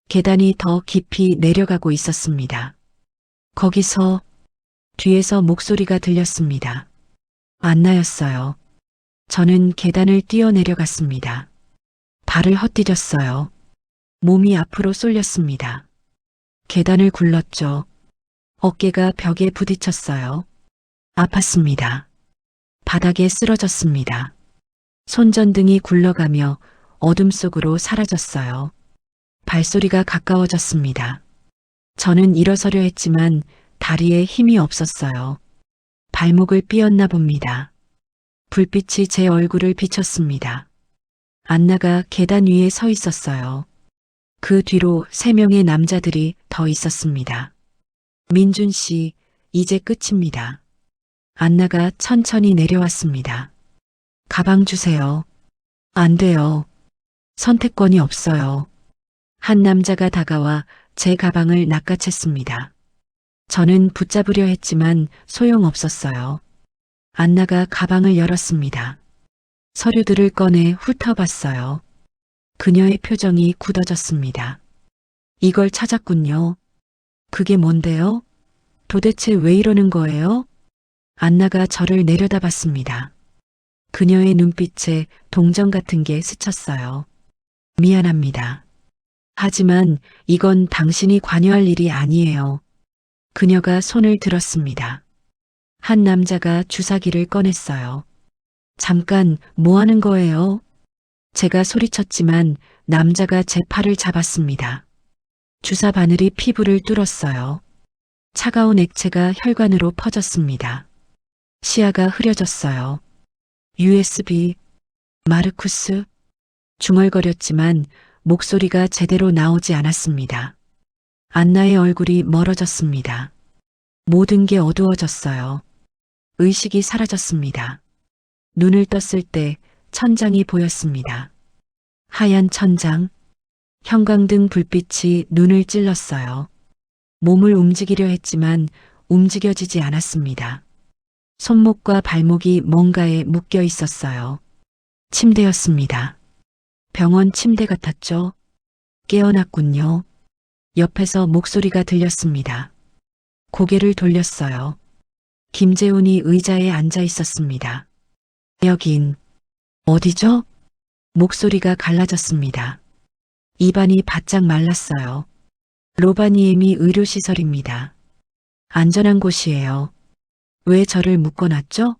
계단이 더 깊이 내려가고 있었습니다. 거기서 뒤에서 목소리가 들렸습니다. 안나였어요. 저는 계단을 뛰어내려갔습니다. 발을 헛디뎠어요. 몸이 앞으로 쏠렸습니다. 계단을 굴렀죠. 어깨가 벽에 부딪혔어요. 아팠습니다. 바닥에 쓰러졌습니다. 손전등이 굴러가며 어둠 속으로 사라졌어요. 발소리가 가까워졌습니다. 저는 일어서려 했지만 다리에 힘이 없었어요. 발목을 삐었나 봅니다. 불빛이 제 얼굴을 비쳤습니다. 안나가 계단 위에 서 있었어요. 그 뒤로 3명의 남자들이 더 있었습니다. 민준 씨, 이제 끝입니다. 안나가 천천히 내려왔습니다. 가방 주세요. 안 돼요. 선택권이 없어요. 한 남자가 다가와 제 가방을 낚아챘습니다. 저는 붙잡으려 했지만 소용없었어요. 안나가 가방을 열었습니다. 서류들을 꺼내 훑어봤어요. 그녀의 표정이 굳어졌습니다. 이걸 찾았군요. 그게 뭔데요? 도대체 왜 이러는 거예요? 안나가 저를 내려다봤습니다. 그녀의 눈빛에 동정 같은 게 스쳤어요. 미안합니다. 하지만 이건 당신이 관여할 일이 아니에요. 그녀가 손을 들었습니다. 한 남자가 주사기를 꺼냈어요. 잠깐, 뭐 하는 거예요? 제가 소리쳤지만 남자가 제 팔을 잡았습니다. 주사 바늘이 피부를 뚫었어요. 차가운 액체가 혈관으로 퍼졌습니다. 시야가 흐려졌어요. USB, 마르쿠스, 중얼거렸지만 목소리가 제대로 나오지 않았습니다. 안나의 얼굴이 멀어졌습니다. 모든 게 어두워졌어요. 의식이 사라졌습니다. 눈을 떴을 때 천장이 보였습니다. 하얀 천장, 형광등 불빛이 눈을 찔렀어요. 몸을 움직이려 했지만 움직여지지 않았습니다. 손목과 발목이 뭔가에 묶여 있었어요. 침대였습니다. 병원 침대 같았죠? 깨어났군요. 옆에서 목소리가 들렸습니다. 고개를 돌렸어요. 김재훈이 의자에 앉아 있었습니다. 여긴 어디죠? 목소리가 갈라졌습니다. 입안이 바짝 말랐어요. 로바니에미 의료시설입니다. 안전한 곳이에요. 왜 저를 묶어놨죠?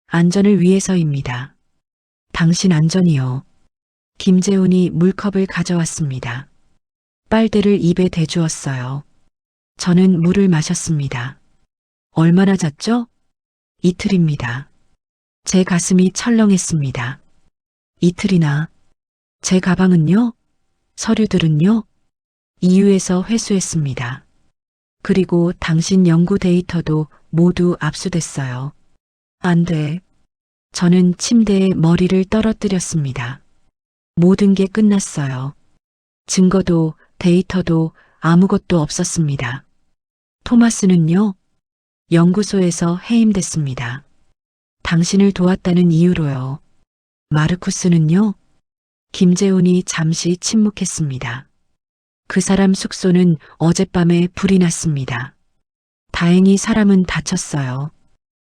안전을 위해서입니다. 당신 안전이요. 김재훈이 물컵을 가져왔습니다. 빨대를 입에 대주었어요. 저는 물을 마셨습니다. 얼마나 잤죠? 이틀입니다. 제 가슴이 철렁했습니다. 이틀이나. 제 가방은요? 서류들은요? EU에서 회수했습니다. 그리고 당신 연구 데이터도 모두 압수됐어요. 안 돼. 저는 침대에 머리를 떨어뜨렸습니다. 모든 게 끝났어요. 증거도 데이터도 아무것도 없었습니다. 토마스는요? 연구소에서 해임됐습니다. 당신을 도왔다는 이유로요. 마르쿠스는요? 김재훈이 잠시 침묵했습니다. 그 사람 숙소는 어젯밤에 불이 났습니다. 다행히 사람은 다쳤어요.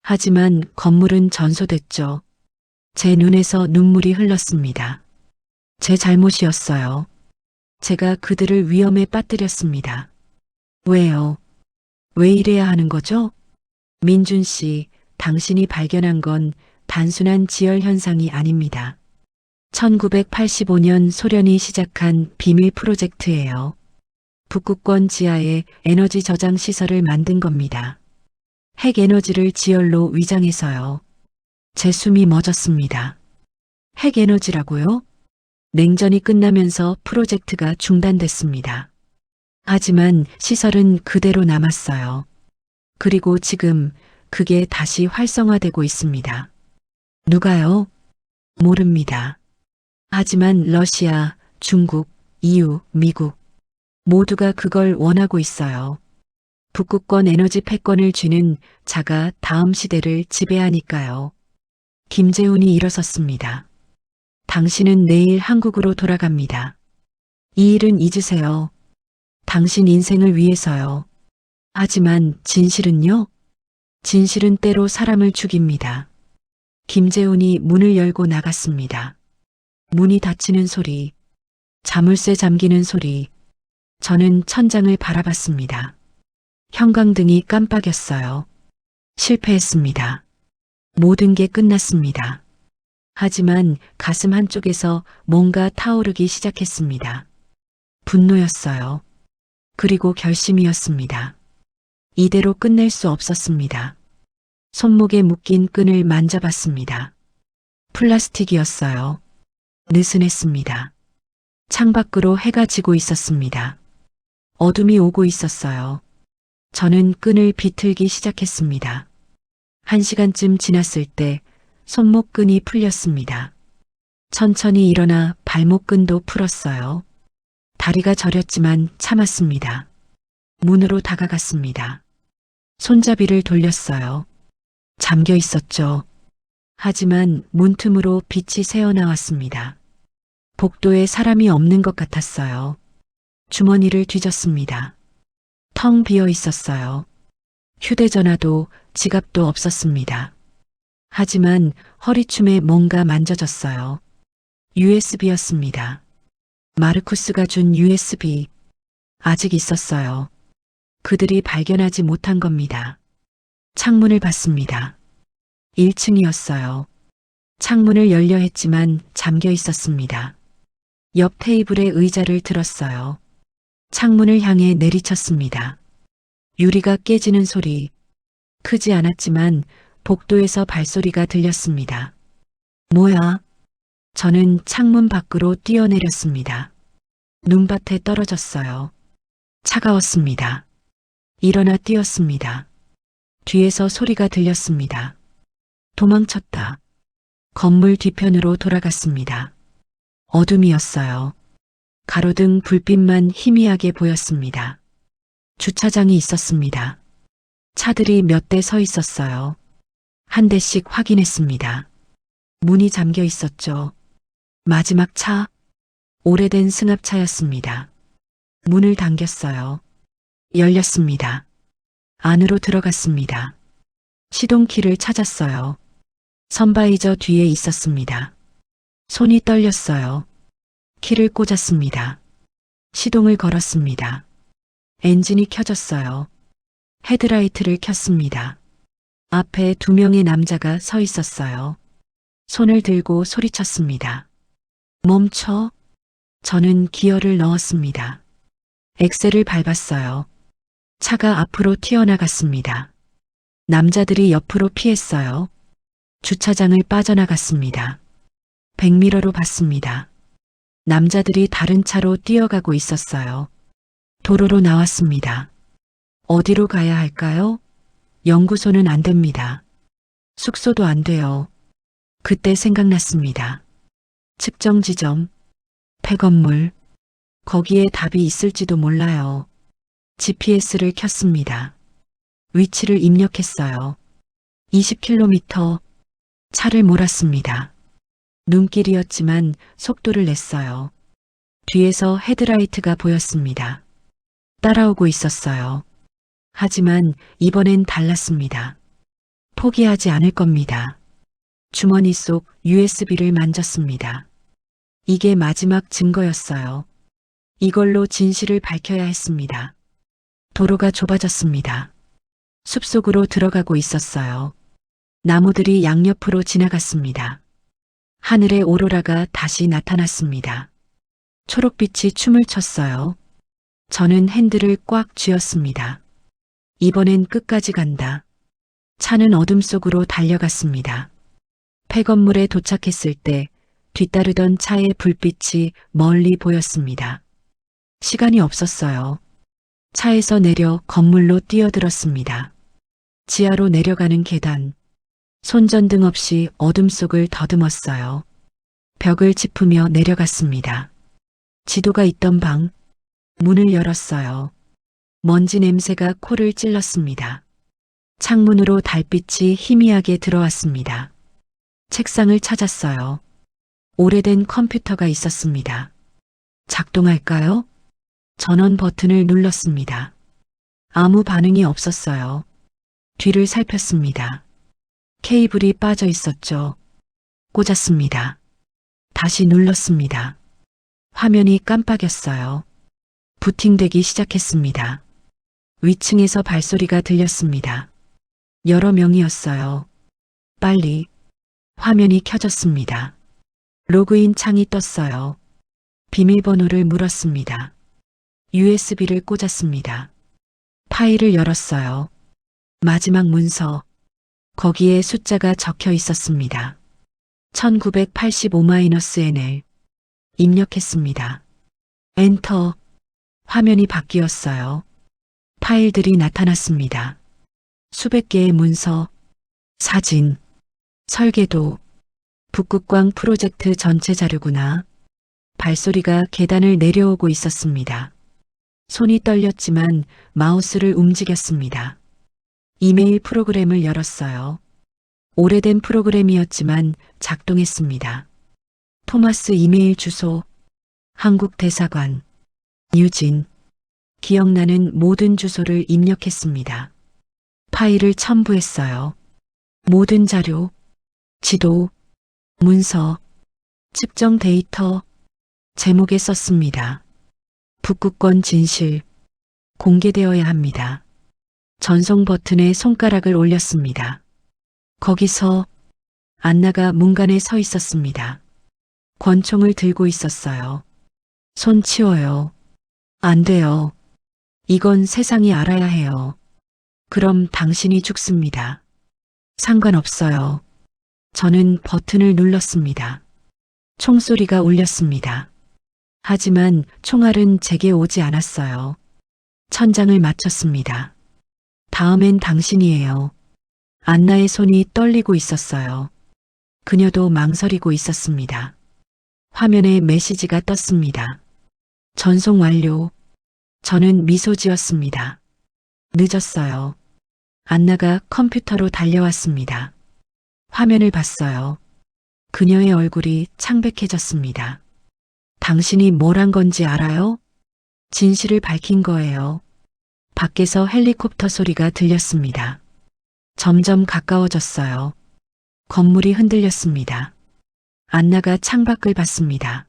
하지만 건물은 전소됐죠. 제 눈에서 눈물이 흘렀습니다. 제 잘못이었어요. 제가 그들을 위험에 빠뜨렸습니다. 왜요? 왜 이래야 하는 거죠? 민준 씨, 당신이 발견한 건 단순한 지열 현상이 아닙니다. 1985년 소련이 시작한 비밀 프로젝트예요. 북극권 지하에 에너지 저장 시설을 만든 겁니다. 핵 에너지를 지열로 위장해서요. 제 숨이 멎었습니다. 핵 에너지라고요? 냉전이 끝나면서 프로젝트가 중단됐습니다. 하지만 시설은 그대로 남았어요. 그리고 지금 그게 다시 활성화되고 있습니다. 누가요? 모릅니다. 하지만 러시아, 중국, EU, 미국 모두가 그걸 원하고 있어요. 북극권 에너지 패권을 쥐는 자가 다음 시대를 지배하니까요. 김재훈이 일어섰습니다. 당신은 내일 한국으로 돌아갑니다. 이 일은 잊으세요. 당신 인생을 위해서요. 하지만 진실은요? 진실은 때로 사람을 죽입니다. 김재훈이 문을 열고 나갔습니다. 문이 닫히는 소리, 자물쇠 잠기는 소리. 저는 천장을 바라봤습니다. 형광등이 깜빡였어요. 실패했습니다. 모든 게 끝났습니다. 하지만 가슴 한쪽에서 뭔가 타오르기 시작했습니다. 분노였어요. 그리고 결심이었습니다. 이대로 끝낼 수 없었습니다. 손목에 묶인 끈을 만져봤습니다. 플라스틱이었어요. 느슨했습니다. 창밖으로 해가 지고 있었습니다. 어둠이 오고 있었어요. 저는 끈을 비틀기 시작했습니다. 1시간쯤 지났을 때 손목끈이 풀렸습니다. 천천히 일어나 발목끈도 풀었어요. 다리가 저렸지만 참았습니다. 문으로 다가갔습니다. 손잡이를 돌렸어요. 잠겨 있었죠. 하지만 문틈으로 빛이 새어나왔습니다. 복도에 사람이 없는 것 같았어요. 주머니를 뒤졌습니다. 텅 비어 있었어요. 휴대전화도 지갑도 없었습니다. 하지만 허리춤에 뭔가 만져졌어요. USB였습니다. 마르쿠스가 준 USB. 아직 있었어요. 그들이 발견하지 못한 겁니다. 창문을 봤습니다. 1층이었어요. 창문을 열려 했지만 잠겨 있었습니다. 옆 테이블에 의자를 들었어요. 창문을 향해 내리쳤습니다. 유리가 깨지는 소리. 크지 않았지만 복도에서 발소리가 들렸습니다. 뭐야? 저는 창문 밖으로 뛰어내렸습니다. 눈밭에 떨어졌어요. 차가웠습니다. 일어나 뛰었습니다. 뒤에서 소리가 들렸습니다. 도망쳤다. 건물 뒤편으로 돌아갔습니다. 어둠이었어요. 가로등 불빛만 희미하게 보였습니다. 주차장이 있었습니다. 차들이 몇 대 서 있었어요. 한 대씩 확인했습니다. 문이 잠겨 있었죠. 마지막 차, 오래된 승합차였습니다. 문을 당겼어요. 열렸습니다. 안으로 들어갔습니다. 시동키를 찾았어요. 선바이저 뒤에 있었습니다. 손이 떨렸어요. 키를 꽂았습니다. 시동을 걸었습니다. 엔진이 켜졌어요. 헤드라이트를 켰습니다. 앞에 2명의 남자가 서 있었어요. 손을 들고 소리쳤습니다. 멈춰. 저는 기어를 넣었습니다. 엑셀을 밟았어요. 차가 앞으로 튀어나갔습니다. 남자들이 옆으로 피했어요. 주차장을 빠져나갔습니다. 백미러로 봤습니다. 남자들이 다른 차로 뛰어가고 있었어요. 도로로 나왔습니다. 어디로 가야 할까요? 연구소는 안 됩니다. 숙소도 안 돼요. 그때 생각났습니다. 측정 지점, 폐건물, 거기에 답이 있을지도 몰라요. GPS를 켰습니다. 위치를 입력했어요. 20km. 차를 몰았습니다. 눈길이었지만 속도를 냈어요. 뒤에서 헤드라이트가 보였습니다. 따라오고 있었어요. 하지만 이번엔 달랐습니다. 포기하지 않을 겁니다. 주머니 속 USB를 만졌습니다. 이게 마지막 증거였어요. 이걸로 진실을 밝혀야 했습니다. 도로가 좁아졌습니다. 숲속으로 들어가고 있었어요. 나무들이 양옆으로 지나갔습니다. 하늘에 오로라가 다시 나타났습니다. 초록빛이 춤을 췄어요. 저는 핸들을 꽉 쥐었습니다. 이번엔 끝까지 간다. 차는 어둠 속으로 달려갔습니다. 폐건물에 도착했을 때 뒤따르던 차의 불빛이 멀리 보였습니다. 시간이 없었어요. 차에서 내려 건물로 뛰어들었습니다. 지하로 내려가는 계단. 손전등 없이 어둠 속을 더듬었어요. 벽을 짚으며 내려갔습니다. 지도가 있던 방. 문을 열었어요. 먼지 냄새가 코를 찔렀습니다. 창문으로 달빛이 희미하게 들어왔습니다. 책상을 찾았어요. 오래된 컴퓨터가 있었습니다. 작동할까요? 전원 버튼을 눌렀습니다. 아무 반응이 없었어요. 뒤를 살폈습니다. 케이블이 빠져 있었죠. 꽂았습니다. 다시 눌렀습니다. 화면이 깜빡였어요. 부팅되기 시작했습니다. 위층에서 발소리가 들렸습니다. 여러 명이었어요. 빨리. 화면이 켜졌습니다. 로그인 창이 떴어요. 비밀번호를 물었습니다. USB를 꽂았습니다. 파일을 열었어요. 마지막 문서. 거기에 숫자가 적혀 있었습니다. 1985-NL. 입력했습니다. 엔터. 화면이 바뀌었어요. 파일들이 나타났습니다. 수백 개의 문서, 사진, 설계도, 북극광 프로젝트 전체 자료구나. 발소리가 계단을 내려오고 있었습니다. 손이 떨렸지만 마우스를 움직였습니다. 이메일 프로그램을 열었어요. 오래된 프로그램이었지만 작동했습니다. 토마스 이메일 주소, 한국 대사관, 유진. 기억나는 모든 주소를 입력했습니다. 파일을 첨부했어요. 모든 자료, 지도, 문서, 측정 데이터, 제목에 썼습니다. 북극권 진실, 공개되어야 합니다. 전송 버튼에 손가락을 올렸습니다. 거기서 안나가 문간에 서 있었습니다. 권총을 들고 있었어요. 손 치워요. 안 돼요. 이건 세상이 알아야 해요. 그럼 당신이 죽습니다. 상관없어요. 저는 버튼을 눌렀습니다. 총소리가 울렸습니다. 하지만 총알은 제게 오지 않았어요. 천장을 맞췄습니다. 다음엔 당신이에요. 안나의 손이 떨리고 있었어요. 그녀도 망설이고 있었습니다. 화면에 메시지가 떴습니다. 전송 완료. 저는 미소 지었습니다. 늦었어요. 안나가 컴퓨터로 달려왔습니다. 화면을 봤어요. 그녀의 얼굴이 창백해졌습니다. 당신이 뭘 한 건지 알아요? 진실을 밝힌 거예요. 밖에서 헬리콥터 소리가 들렸습니다. 점점 가까워졌어요. 건물이 흔들렸습니다. 안나가 창밖을 봤습니다.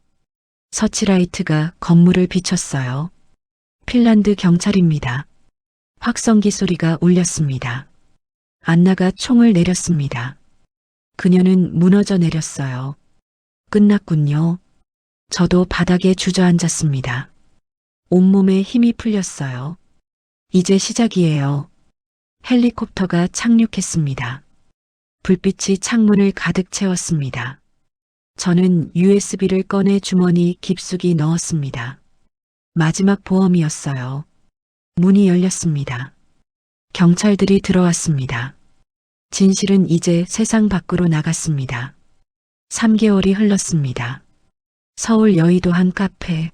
서치라이트가 건물을 비췄어요. 핀란드 경찰입니다. 확성기 소리가 울렸습니다. 안나가 총을 내렸습니다. 그녀는 무너져 내렸어요. 끝났군요. 저도 바닥에 주저앉았습니다. 온몸에 힘이 풀렸어요. 이제 시작이에요. 헬리콥터가 착륙했습니다. 불빛이 창문을 가득 채웠습니다. 저는 USB를 꺼내 주머니 깊숙이 넣었습니다. 마지막 보험이었어요. 문이 열렸습니다. 경찰들이 들어왔습니다. 진실은 이제 세상 밖으로 나갔습니다. 3개월이 흘렀습니다. 서울 여의도 한 카페.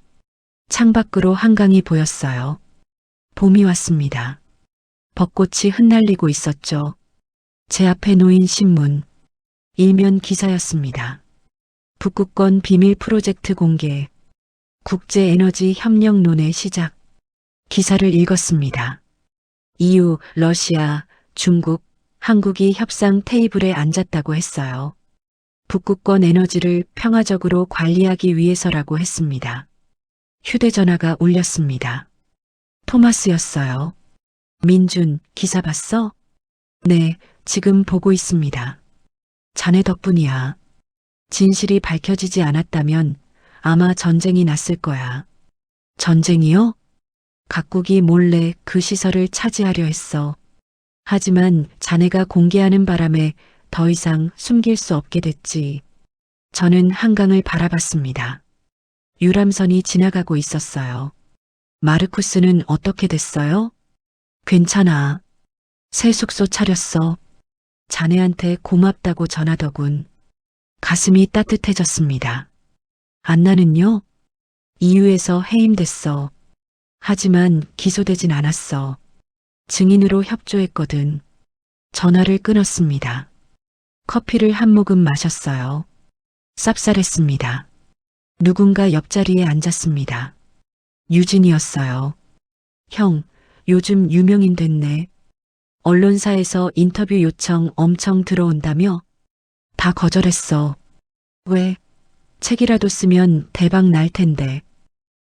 창밖으로 한강이 보였어요. 봄이 왔습니다. 벚꽃이 흩날리고 있었죠. 제 앞에 놓인 신문. 일면 기사였습니다. 북극권 비밀 프로젝트 공개. 국제에너지 협력론의 시작. 기사를 읽었습니다. EU, 러시아, 중국, 한국이 협상 테이블에 앉았다고 했어요. 북극권 에너지를 평화적으로 관리하기 위해서라고 했습니다. 휴대전화가 울렸습니다. 토마스였어요. 민준, 기사 봤어? 네, 지금 보고 있습니다. 자네 덕분이야. 진실이 밝혀지지 않았다면 아마 전쟁이 났을 거야. 전쟁이요? 각국이 몰래 그 시설을 차지하려 했어. 하지만 자네가 공개하는 바람에 더 이상 숨길 수 없게 됐지. 저는 한강을 바라봤습니다. 유람선이 지나가고 있었어요. 마르쿠스는 어떻게 됐어요? 괜찮아. 새 숙소 차렸어. 자네한테 고맙다고 전하더군. 가슴이 따뜻해졌습니다. 안나는요? EU에서 해임됐어. 하지만 기소되진 않았어. 증인으로 협조했거든. 전화를 끊었습니다. 커피를 한 모금 마셨어요. 쌉쌀했습니다. 누군가 옆자리에 앉았습니다. 유진이었어요. 형, 요즘 유명인 됐네. 언론사에서 인터뷰 요청 엄청 들어온다며? 다 거절했어. 왜? 책이라도 쓰면 대박 날 텐데.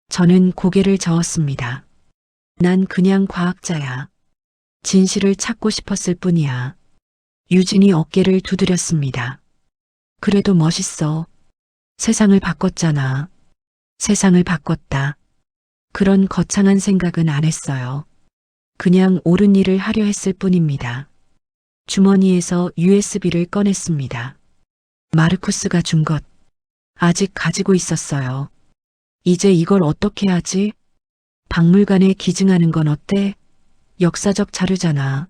저는 고개를 저었습니다. 난 그냥 과학자야. 진실을 찾고 싶었을 뿐이야. 유진이 어깨를 두드렸습니다. 그래도 멋있어. 세상을 바꿨잖아. 세상을 바꿨다. 그런 거창한 생각은 안 했어요. 그냥 옳은 일을 하려 했을 뿐입니다. 주머니에서 USB를 꺼냈습니다. 마르쿠스가 준 것, 아직 가지고 있었어요. 이제 이걸 어떻게 하지? 박물관에 기증하는 건 어때? 역사적 자료잖아.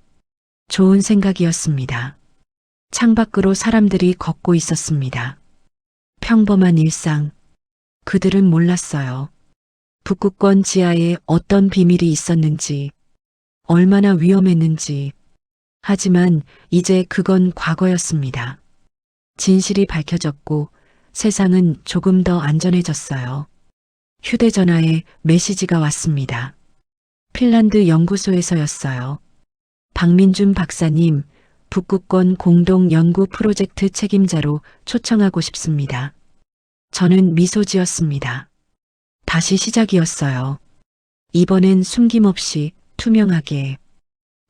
좋은 생각이었습니다. 창밖으로 사람들이 걷고 있었습니다. 평범한 일상. 그들은 몰랐어요. 북극권 지하에 어떤 비밀이 있었는지, 얼마나 위험했는지. 하지만 이제 그건 과거였습니다. 진실이 밝혀졌고 세상은 조금 더 안전해졌어요. 휴대전화에 메시지가 왔습니다. 핀란드 연구소에서였어요. 박민준 박사님, 북극권 공동 연구 프로젝트 책임자로 초청하고 싶습니다. 저는 미소 지었습니다. 다시 시작이었어요. 이번엔 숨김없이 투명하게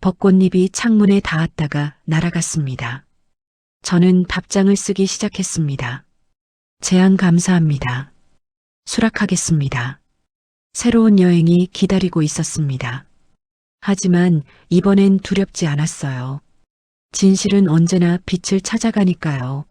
벚꽃잎이 창문에 닿았다가 날아갔습니다. 저는 답장을 쓰기 시작했습니다. 제안 감사합니다. 수락하겠습니다. 새로운 여행이 기다리고 있었습니다. 하지만 이번엔 두렵지 않았어요. 진실은 언제나 빛을 찾아가니까요.